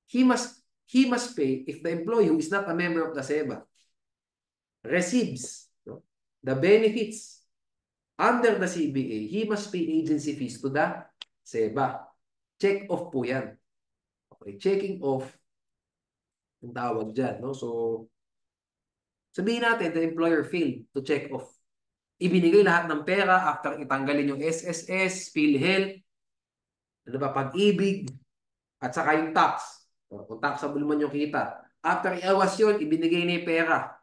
he must pay if the employee who is not a member of the SEBA receives, no, the benefits under the CBA, he must pay agency fees to the SEBA. Check off po yan. Okay, checking off ang tawag dyan. No? So, sabihin natin, the employer failed to check off. Ibinigay lahat ng pera after itanggalin yung SSS, PhilHealth, ano ba, Pag-ibig, at saka yung tax. O, kung taxable man yung kita. After iawas yun, ibinigay na yung pera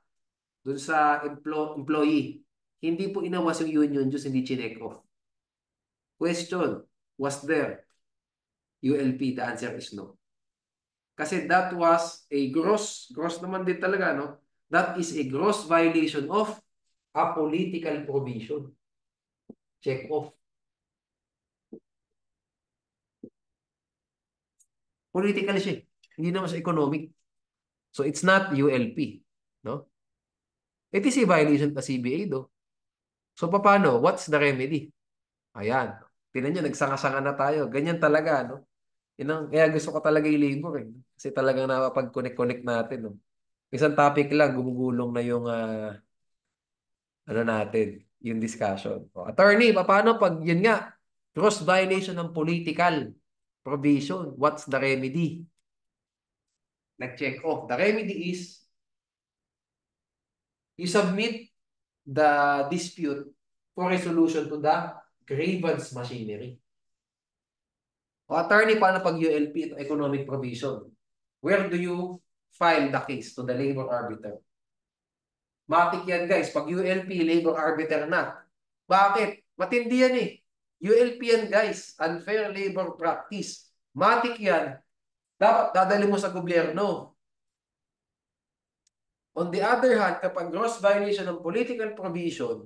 dun sa employee. Hindi po inawas yung union dues, hindi chinek off. Question, was there ULP? The answer is no. Kasi that was a gross naman din talaga, no? That is a gross violation of a political provision. Check off. Political siya. Hindi naman sa economic. So it's not ULP, no? It is a violation of the CBA, do. So paano? What's the remedy? Ayan. Tingnan nyo, nagsanga-sanga na tayo. Ganyan talaga, no? Kaya gusto ko talaga i-labor, eh. Kasi talagang napapag-connect-connect natin, no? Isang topic lang, gumugulong na yung ano natin, yung discussion. O, attorney, paano pag yun nga, cross violation ng political provision, what's the remedy? Nag-check off. The remedy is you submit the dispute for resolution to the grievance machinery. O, attorney, paano pag ULP, economic provision? Where do you file the case to the labor arbiter? Matik yan, guys. Pag ULP, labor arbiter na. Bakit? Matindi yan eh. ULP yan, guys. Unfair labor practice. Matik yan. Dapat dadali mo sa gobyerno. On the other hand, kapag gross violation ng political provision,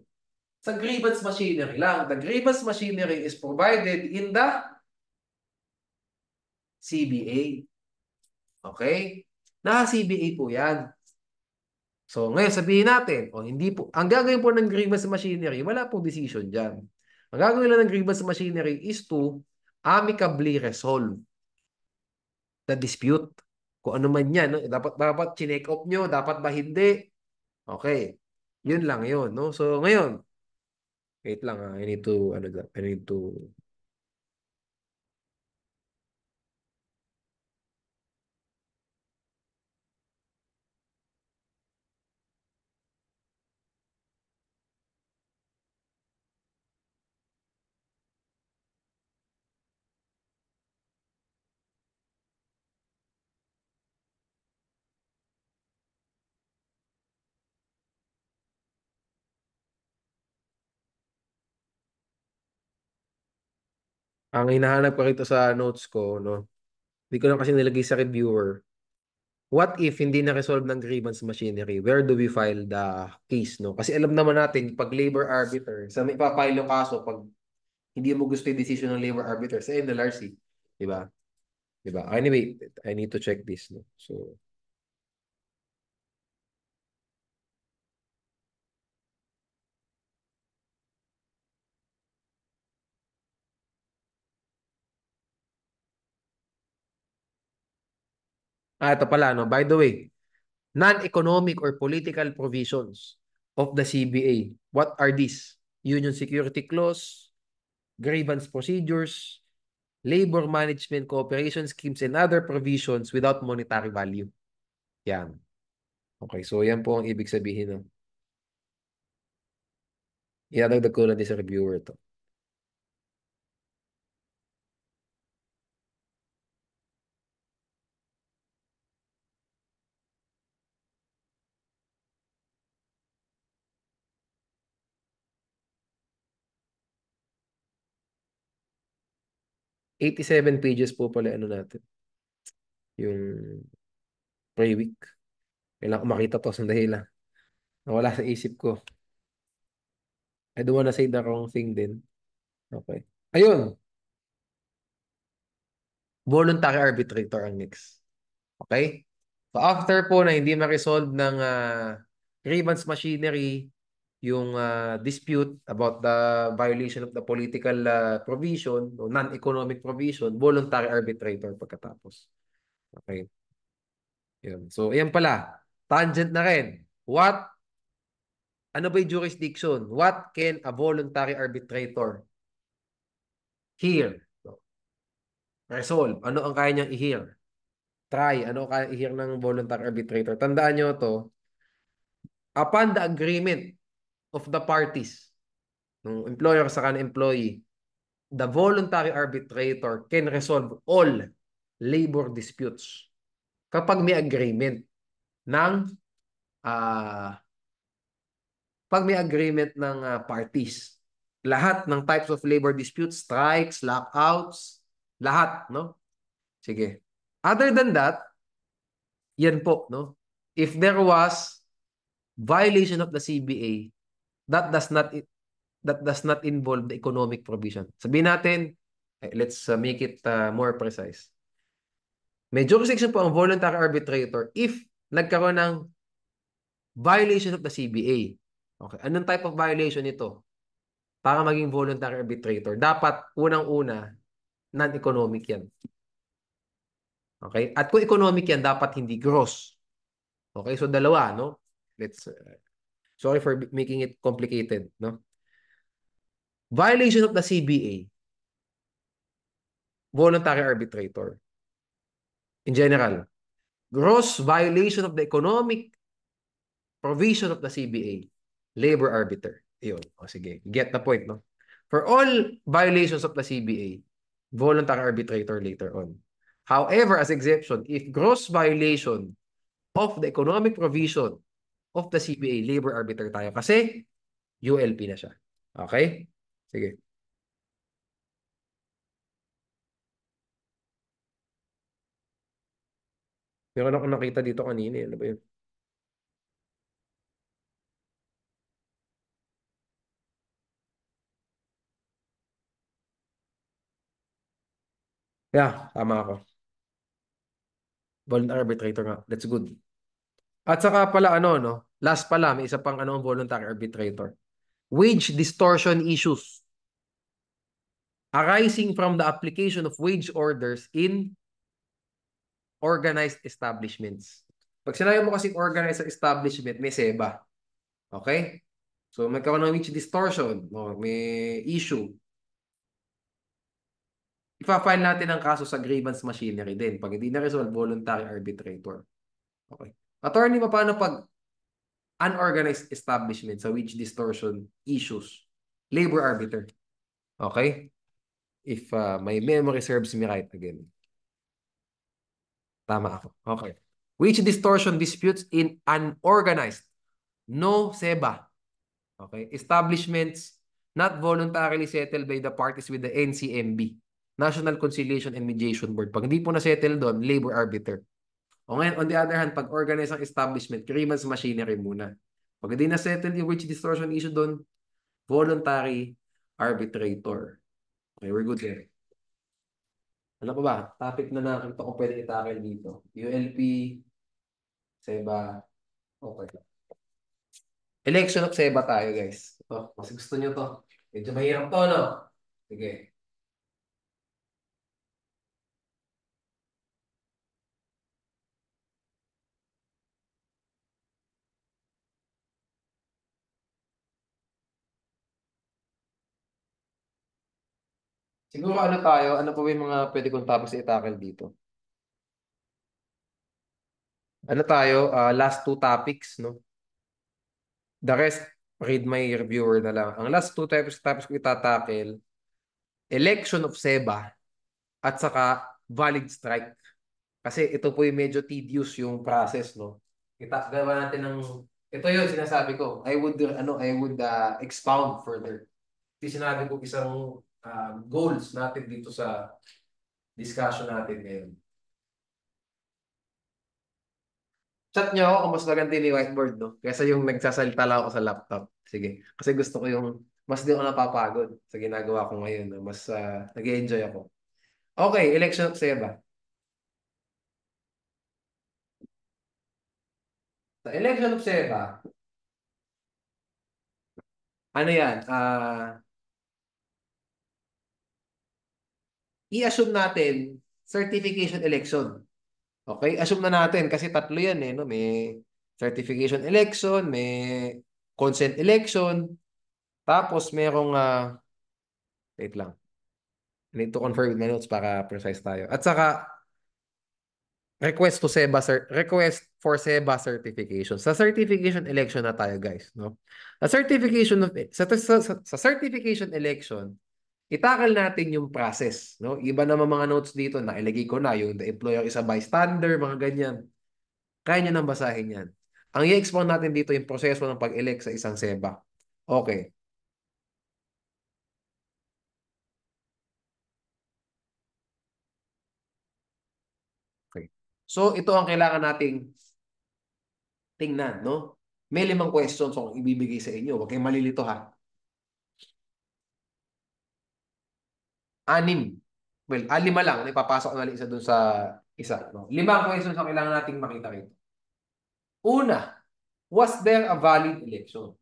sa grievance machinery lang. The grievance machinery is provided in the CBA. Okay? Naka-CBA po yan. So, ngayon sabihin natin, o hindi po, ang gagawin po ng grievance machinery, wala po decision dyan. Ang gagawin lang ng grievance machinery is to amicably resolve the dispute. Kung ano man yan, no? Dapat chinek off nyo, dapat ba hindi? Okay. Yun lang yun, no? So, ngayon, wait lang, I need to, I need to, ang hinahanap ko rito sa notes ko, no? Hindi ko lang kasi nilagay sa reviewer. What if hindi na-resolve ng grievance machinery? Where do we file the case, no? Kasi alam naman natin, pag labor arbiter, sa may papile yung kaso, pag hindi mo gusto yung decision ng labor arbiter, sa NLRC, di ba? Di ba? Anyway, I need to check this, no? So, ito pala, no? By the way, non-economic or political provisions of the CBA. What are these? Union Security Clause, grievance procedures, labor management cooperation schemes, and other provisions without monetary value. Yan. Okay, so yan po ang ibig sabihin. No? Iadagdag ko na din sa reviewer to. Eighty-seven pages po pala ano natin. Yung pre-week. Kailangan ko makita to sandali lang. Nawala sa isip ko. I don't wanna say the wrong thing din. Okay. Ayun. Voluntary arbitrator ang next. Okay? So after po na hindi ma-resolve ng grievance machinery, yung dispute about the violation of the political provision o non-economic provision, voluntary arbitrator pagkatapos. Okay. Yun. So, ayan pala. Tangent na rin. Ano ba yung jurisdiction? What can a voluntary arbitrator hear? So, resolve. Ano ang kaya niyang i-hear? Try. Ano ang kaya i-hear ng voluntary arbitrator? Tandaan niyo to. Upon the agreement of the parties, ng employer sa kan employee, the voluntary arbitrator can resolve all labor disputes. Kapag may agreement ng ah pag may agreement ng parties, lahat ng types of labor disputes, strikes, lockouts, lahat, no? Sige. Other than that, yan po, no? If there was violation of the CBA, that does not involve the economic provision. Sabihin natin, let's make it more precise. May jurisdiction po ang voluntary arbitrator if nagkaroon ng violation of the CBA. Okay. Anong type of violation ito? Para maging voluntary arbitrator, dapat unang-una, non-economic yan. Okay? At kung economic yan, dapat hindi gross. Okay? So, dalawa, no? Sorry for making it complicated, no? Violation of the CBA, voluntary arbitrator. In general, gross violation of the economic provision of the CBA, labor arbiter. Iyon. O sige, get the point, no? For all violations of the CBA, voluntary arbitrator later on. However, as exception, if gross violation of the economic provision of the CBA, labor arbiter tayo kasi ULP na siya. Okay? Sige. Meron ako nakita dito kanina. Ano ba yun? Yeah, tama ako. Voluntary arbitrator nga. That's good. At saka pala ano, no? Last pala, may isa pang ano ang voluntary arbitrator. Wage distortion issues arising from the application of wage orders in organized establishments. Pag sinabi mo kasi organized establishment, may SEBA. Okay? So, magkaroon ng wage distortion, no? May issue. Ipa-file natin ang kaso sa grievance machinery din. Pag hindi na-resolve, voluntary arbitrator. Okay. Attorney, paano pag unorganized establishment sa wage distortion issues? Labor arbiter. Okay? If my memory serves me right again. Tama ako. Okay. Wage distortion disputes in unorganized. No SEBA. Okay. Establishments not voluntarily settled by the parties with the NCMB. National Conciliation and Mediation Board. Pag hindi po na-settle doon, labor arbiter. O ngayon, on the other hand, pag organize ang establishment, grievance machinery muna. Pag hindi na-settle yung wage distortion issue doon, voluntary arbitrator. Okay, we're good there. Ano pa ba? Topic na nakita ko pwede itakil dito. ULP, SEBA, okay. Election of SEBA tayo, guys. Ito, mas gusto nyo to. Medyo mahirap to, no? Sige. Siguro ano tayo, ano pa ba yung mga pwede kong topics itakil dito? Ano tayo, last two topics, no? The rest, read my reviewer na lang. Ang last two topics ko itatakil, election of SEBA at saka valid strike. Kasi ito po yung medyo tedious yung process, no? Gawa natin ng ito yung sinasabi ko. I would expound further. Ito sinabi ko isang goals natin dito sa discussion natin ngayon. Chat niyo ako kung mas maganda yung whiteboard, no? Kaysa yung nagsasalita lang ako sa laptop. Sige. Kasi gusto ko yung mas di ako napapagod sa ginagawa ko ngayon. No? Mas nag-enjoy ako. Okay, election of SEBA. Sa election of SEBA, Ano yan? I-assume natin certification election. Okay? Assume na natin kasi tatlo yan eh. No? May certification election, may consent election, tapos merong, wait lang. I need to confirm my notes para precise tayo. At saka, request for SEBA certification. Sa certification election na tayo, guys, no? Sa certification election, itakal natin yung process, no? Iba naman mga notes dito na ilagay ko na yung the employer is a bystander, mga ganyan. Kaya nyo nang basahin yan. Ang i-explain natin dito yung proseso ng pag-elect sa isang SEBA. Okay. Okay. So, ito ang kailangan nating tingnan, no? May 5 questions akong ibibigay sa inyo. Huwag kayong malilito, ha? 6. Well, 5 lang. Ipapasok na lang isa dun sa isa. No? 5 questions ang kailangan nating makita rito. Una, was there a valid election?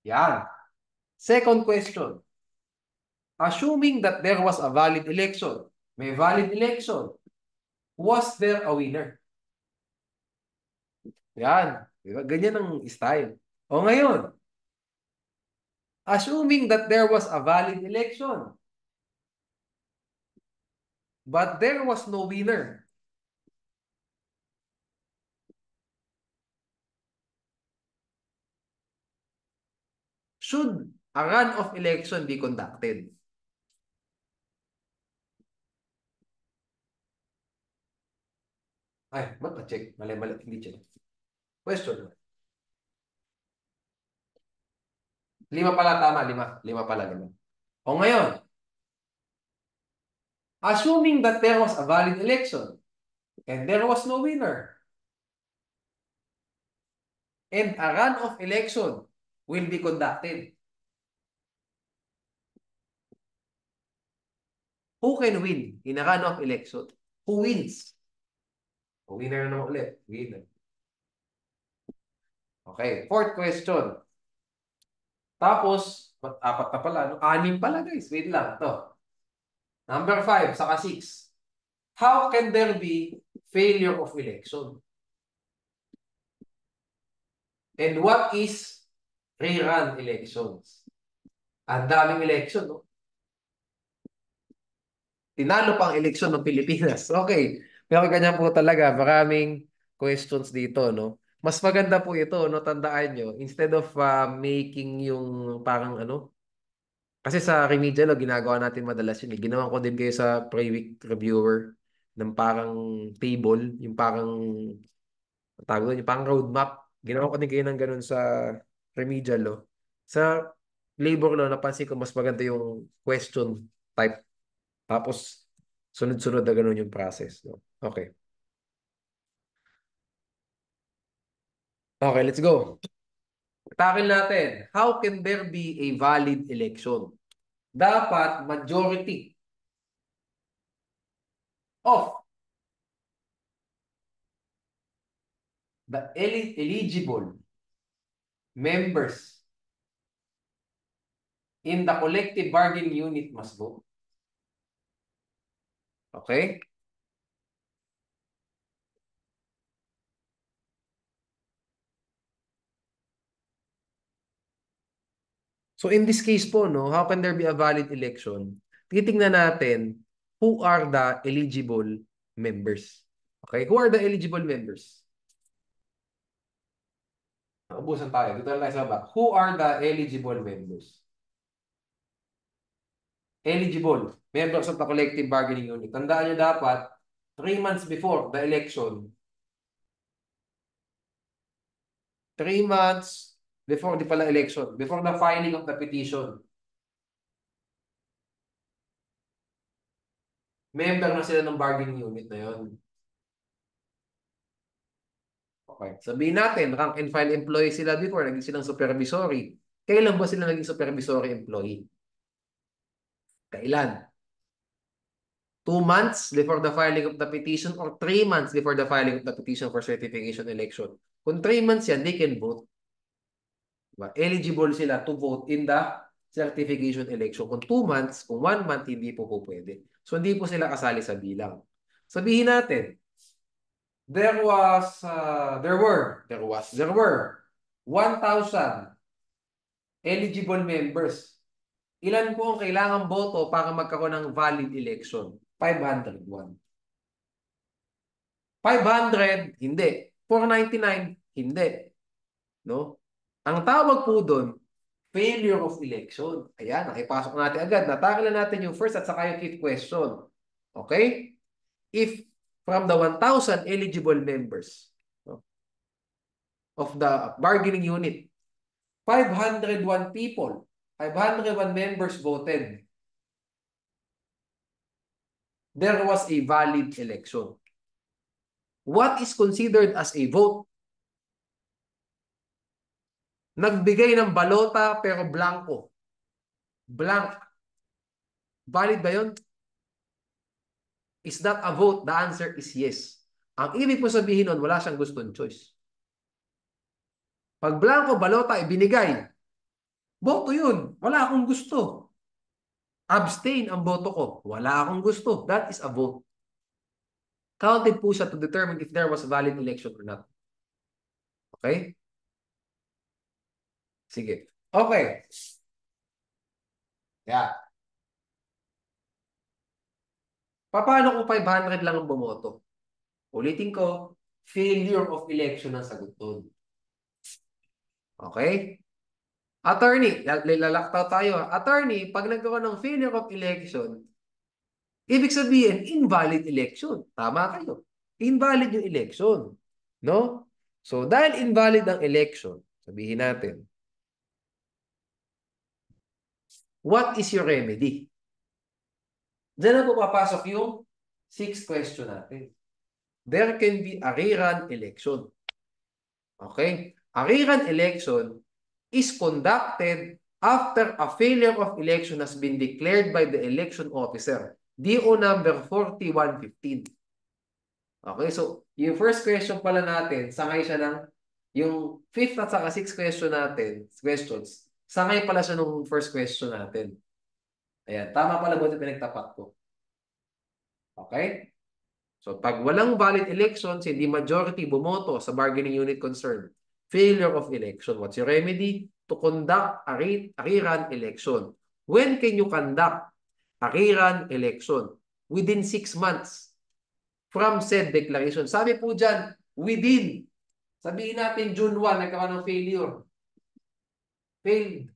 Yan. Second question, assuming that there was a valid election, may valid election, was there a winner? Yan. Diba? Ganyan ang style. O ngayon, assuming that there was a valid election, but there was no winner, should a runoff election be conducted? Ay, ba't na-check? Mali, hindi check. Question. 5 pala, tama, 5. 5 pala, 5. O ngayon, assuming that there was a valid election and there was no winner and a runoff election will be conducted, who can win in a runoff election? Who wins? O winner na naman ulit. Winner. Okay, fourth question. Tapos, 4 na pala, no? 6 pala, guys. Wait lang, to. Number 5, saka 6. How can there be failure of election? And what is rerun elections? Ang daming election, no? Tinalo pang eleksyon ng Pilipinas. Okay. Pero ganyan po talaga. Maraming questions dito, no? Mas maganda po ito, no? Tandaan nyo. Instead of making yung parang ano, kasi sa remedial, no, ginagawa natin madalas yun. Ginawa ko din kayo sa pre-week reviewer ng parang table, yung parang tawag doon, yung parang roadmap. Ginawa ko din kayo ng ganun sa remedial law. Sa labor law, napansin ko mas maganda yung question type. Tapos, sunod-sunod na ganun yung process. No? Okay. Okay, let's go. Tackle natin. How can there be a valid election? Dapat majority of the eligible members in the collective bargaining unit must vote. Okay? So in this case po, no, how can there be a valid election? Titingnan natin who are the eligible members. Okay? Who are the eligible members? Ubusan tayo. Dito lang tayo sa baba. Who are the eligible members? Eligible members of the collective bargaining unit. Tandaan nyo dapat, 3 months before the election, 3 months before the pala election, before the filing of the petition, member na sila ng bargaining unit na yon. Okay. Sabihin natin, rank and file employee sila before, naging silang supervisory. Kailan ba sila naging supervisory employee? Kailan? 2 months before the filing of the petition or 3 months before the filing of the petition for certification election. Kung 3 months yan, they can vote. Diba? Eligible sila to vote in the certification election. Kung 2 months, kung 1 month, hindi po pwede. So, hindi po sila kasali sa bilang. Sabihin natin, there were 1,000 eligible members. Ilan po ang kailangang boto para magkaroon ng valid election? 501. 500, hindi. 499, hindi. No? Ang tawag po doon, failure of election. Ayan, nakipasok natin agad. Natakil na natin yung first at saka yung fifth question. Okay? If from the 1,000 eligible members, no, of the bargaining unit, 501 people, 501 members voted, there was a valid election. What is considered as a vote? Nagbigay ng balota pero blanco. Blank. Valid ba yun? Is that a vote? The answer is yes. Ang ibig po sabihin nun, wala siyang gustong choice. Pag blanco, balota, ibinigay, boto yun. Wala akong gusto. Abstain ang boto ko. Wala akong gusto. That is a vote. Counted po siya to determine if there was a valid election or not. Okay? Sige. Okay. Yeah. Paano kung 500 lang ang bumoto? Ulitin ko, failure of election ang sagot doon. Okay? Attorney, lalaktaw tayo. Attorney, pag nagkaroon ng failure of election, ibig sabihin, invalid election. Tama kayo. Invalid yung election. No? So, dahil invalid ang election, sabihin natin, what is your remedy? Diyan na po papasok yung 6th question natin. There can be a rerun election. Okay? A rerun election is conducted after a failure of election has been declared by the election officer. DO number 4115. Okay, so yung first question pala natin, sangay siya ng, yung 5th at saka 6th question natin, questions, sangay pala siya nung first question natin. Ayan, tama pala buti pinagtapat ko. Okay? So, pag walang valid elections, hindi majority bumoto sa bargaining unit concerned, failure of election. What's your remedy? To conduct a rerun election. When can you conduct a rerun election? Within 6 months from said declaration. Sabi po dyan, within. Sabihin natin June 1, nagkaroon ng failure. Failed.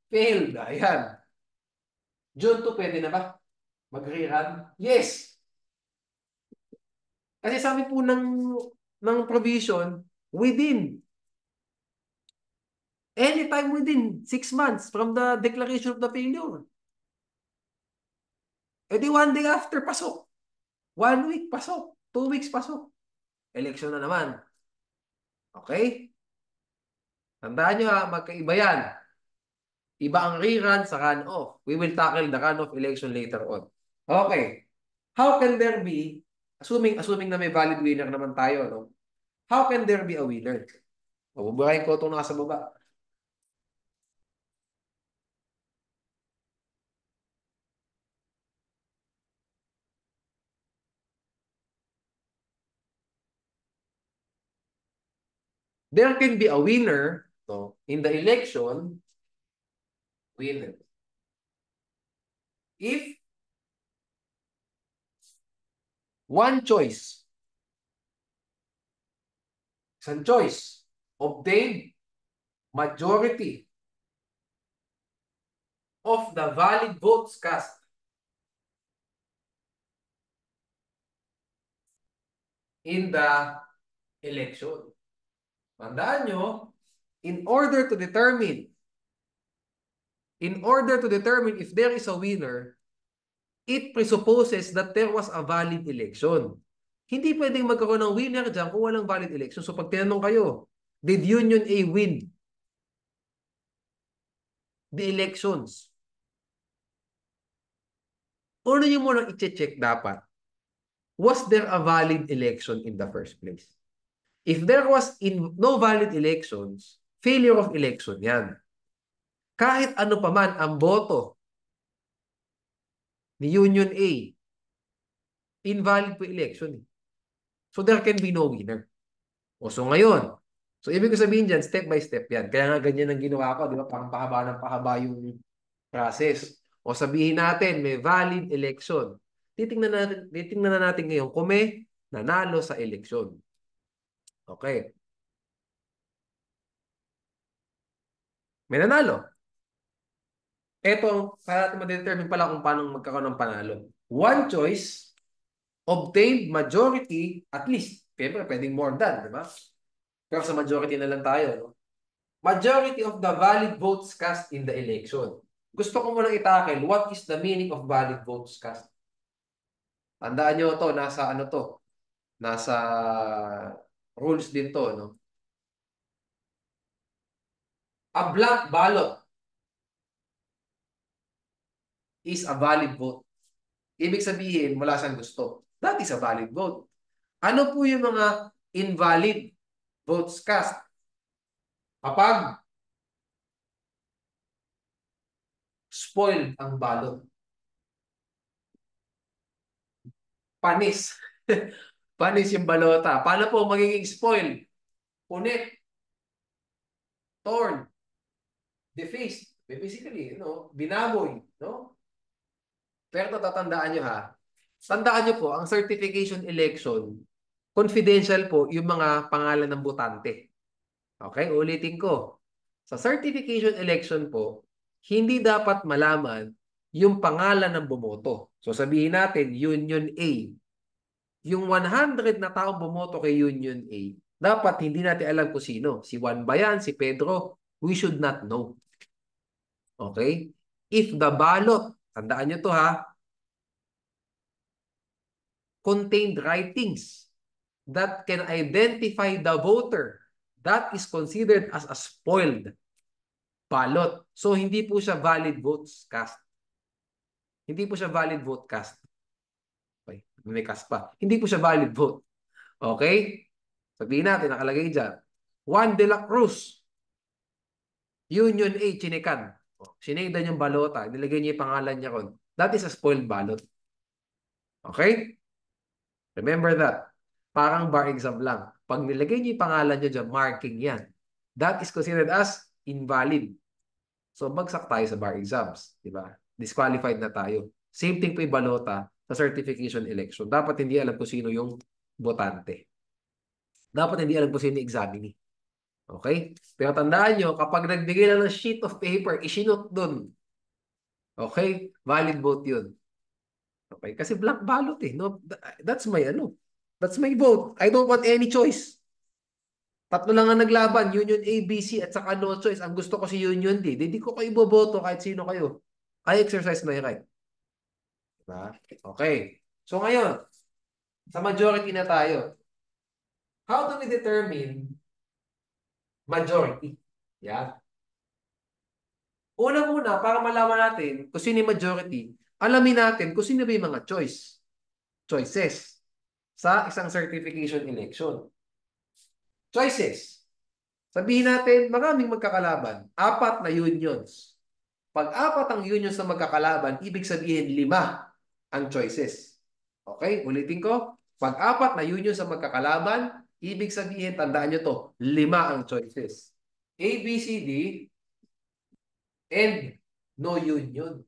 Failed. Ayan. June 2, pwede na ba? Mag-rerun? Yes. Kasi sabi po ng provision, within. Anytime within 6 months from the declaration of the failure. E di 1 day after, pasok. 1 week, pasok. 2 weeks, pasok. Election na naman. Okay? Tandaan nyo ha, magkaiba yan. Iba ang rerun sa runoff. We will tackle the runoff election later on. Okay. How can there be, assuming na may valid winner naman tayo, no? How can there be a winner? Buburahin ko itong nasa baba. There can be a winner, no, in the election, winner, if one choice, isang choice, obtained majority of the valid votes cast in the election. Tandaan nyo, in order to determine if there is a winner, it presupposes that there was a valid election. Hindi pwedeng magkaroon ng winner dyan kung walang valid election. So pag tinanong kayo, did Union A win the elections? Una nyo munang i-check dapat, was there a valid election in the first place? If there was no valid elections, failure of election yan. Kahit ano pa man ang boto ni Union A, invalid po election. So there can be no winner. O so ngayon, so ibig ko sabihin dyan, step by step yan. Kaya nga ganyan ang ginawa ko, di ba? Parang pahaba ng pahaba yung process. O sabihin natin, may valid election. Titingnan na natin ngayon kung may nanalo sa eleksyon. Okay. May nanalo. Ito, para natin ma-determine pala kung paano magkakaroon ng panalo. One choice, obtained majority, at least. Siyempre, pwedeng more than, di ba? Pero sa majority na lang tayo, no? Majority of the valid votes cast in the election. Gusto ko munang itakel, what is the meaning of valid votes cast? Tandaan nyo to, nasa ano to? Nasa rules din to, no? A blank ballot is a valid vote. Ibig sabihin, wala siyang gusto. That is a valid vote. Ano po yung mga invalid votes cast? Kapag spoiled ang ballot. Panis. Panis yung balota. Paano po magiging spoiled? Punit. Torn. Defaced. Basically, binaboy. No? Pero tatandaan nyo ha. Tandaan nyo po, ang certification election, confidential po yung mga pangalan ng botante. Okay? Ulitin ko. Sa certification election po, hindi dapat malaman yung pangalan ng bumoto. So sabihin natin, Union A. Yung 100 na taong bumoto kay Union A, dapat hindi natin alam kung sino. Si Juan ba yan? Si Pedro? We should not know. Okay? If the ballot, tandaan nyo to ha, contained writings that can identify the voter, that is considered as a spoiled ballot. So, hindi po siya valid votes cast. Hindi po siya valid vote cast. Okay, may cast pa. Hindi po siya valid vote. Okay? Sabihin natin, nakalagay dyan. Juan de la Cruz, Union A, Chinecan. Sinigdan yung balota. Nilagay niya yung pangalan niya kon. That is a spoiled ballot. Okay? Remember that. Parang bar exam lang. Pag nilagay niyo yung pangalan niyo dyan, marking yan. That is considered as invalid. So, bagsak tayo sa bar exams. Diba? Disqualified na tayo. Same thing po yung balota sa certification election. Dapat hindi alam kung sino yung botante. Dapat hindi alam kung sino yung examinee. Okay? Pero tandaan nyo, kapag nagbigay lang ng sheet of paper, isinot dun. Okay? Valid vote yun. Okay? Kasi blank ballot eh. No? That's my That's my vote. I don't want any choice. Tatlo lang ang naglaban. Union A, B, C at saka no choice. Ang gusto ko si Union D. Hindi ko kayo boboto kahit sino kayo. I exercise my right. Diba? Okay. So ngayon, sa majority na tayo. How do we determine majority? Yeah. Una-muna, para malaman natin kung sino yung majority, alamin natin kung sino ba yung mga choices sa isang certification election. Choices. Sabihin natin, maraming magkakalaban. 4 na unions. Pag 4 ang unions na magkakalaban, ibig sabihin 5 ang choices. Okay? Ulitin ko. Pag 4 na unions na magkakalaban, ibig sabihin, tandaan nyo to, 5 ang choices. A, B, C, D, and no union.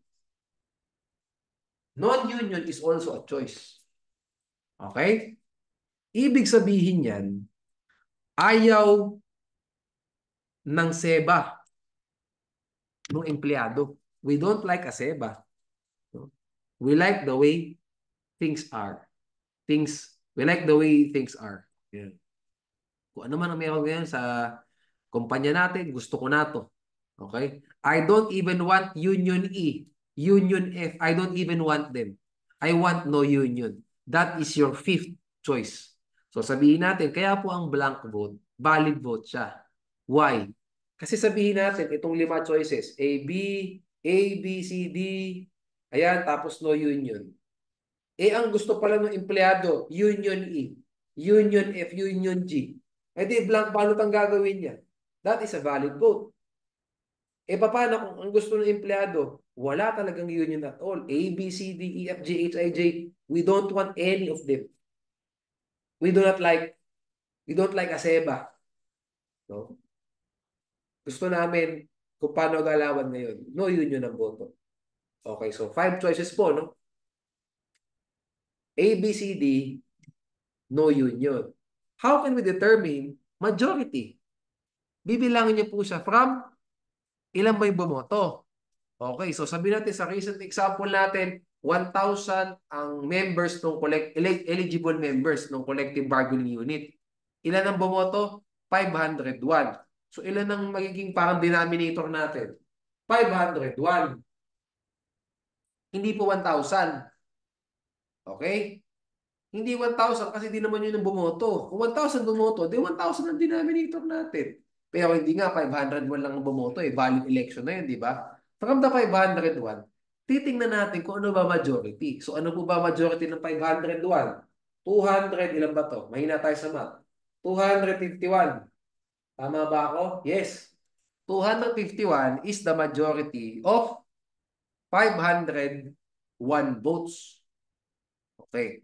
Non-union is also a choice. Okay? Ibig sabihin yan, ayaw ng SEBA ng empleyado. We don't like a SEBA. We like the way things are. We like the way things are. Yeah. Kung ano man ang meron ngayon sa kumpanya natin, gusto ko na to. Okay? I don't even want Union E, Union F. I don't even want them. I want no union. That is your 5th choice. So sabihin natin, kaya po ang blank vote, valid vote siya. Why? Kasi sabihin natin, itong 5 choices, A, B, C, D, Ayan, tapos no union. Eh, ang gusto pala ng empleyado, Union E, Union F, Union G. Eh di, blank ballot ang gagawin niya. That is a valid vote. Eh, paano kung ang gusto ng empleyado, wala talagang union at all. A, B, C, D, E, F, G, H, I, J. We don't want any of them. We do not like, we don't like ASEBA. No? Gusto namin kung paano galawan ngayon. No union ang boto. Okay, so 5 choices po, no? A, B, C, D, no union. How can we determine majority? Bibilangin niyo po siya from ilan ba yung bumoto. Okay, so sabihin natin sa recent example natin, 1,000 ang members ng eligible members ng collective bargaining unit. Ilan ang bumoto? 501. So ilan ang magiging parang denominator natin? 501. Hindi po 1,000. Okay? Hindi 1,000 kasi di naman yun ang bumoto. Kung 1,000 bumoto, di 1,000 ang denominator natin. Pero hindi nga, 501 lang ang bumoto eh. Valid election na yun, di ba? From the 501, titingnan natin kung ano ba majority. So ano po ba majority ng 501? 200, ilan ba to? Mahina tayo sa math. 251. Tama ba ako? Yes. 251 is the majority of 501 votes. Okay.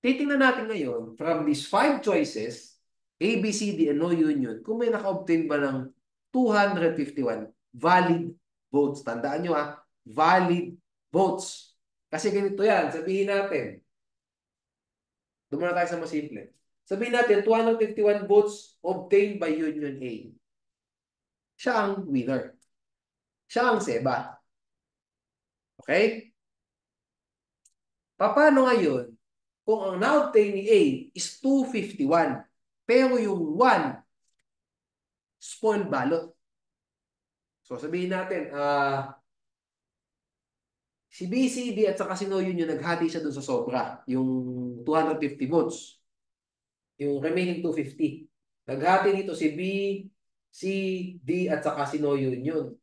Titingnan natin ngayon, from these 5 choices, A, B, C, D, and no union, kung may naka-obtain ba ng 251 valid votes. Tandaan nyo ha, valid votes. Kasi ganito yan, sabihin natin, dumuna tayo sa mas simple. Sabihin natin, 251 votes obtained by Union A. Siya ang winner. Siya ang seba. Okay? Paano ngayon kung ang na-obtain ni A is 251, pero yung 1, spoiled ballot. So sabihin natin, si B, C, D at saka si No Union, naghati siya dun sa sobra, yung 250 votes. Yung remaining 250. Naghati dito si B, C, D at saka si No Union.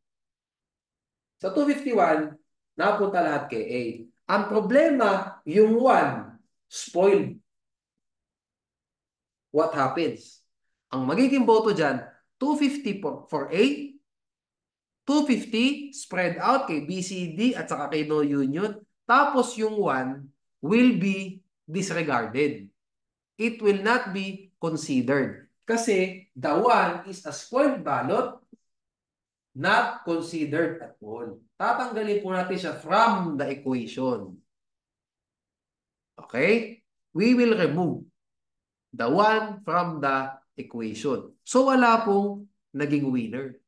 Sa 251, napunta lahat kay A. Ang problema, yung 1, spoiled. What happens? Ang magiging boto dyan, 250 for A, 250 spread out kay BCD at saka kay No Union. Tapos yung 1 will be disregarded. It will not be considered. Kasi the 1 is a spoiled ballot, not considered at all. Tatanggalin po natin siya from the equation. Okay? We will remove the 1 from the equation. So wala pong naging winner.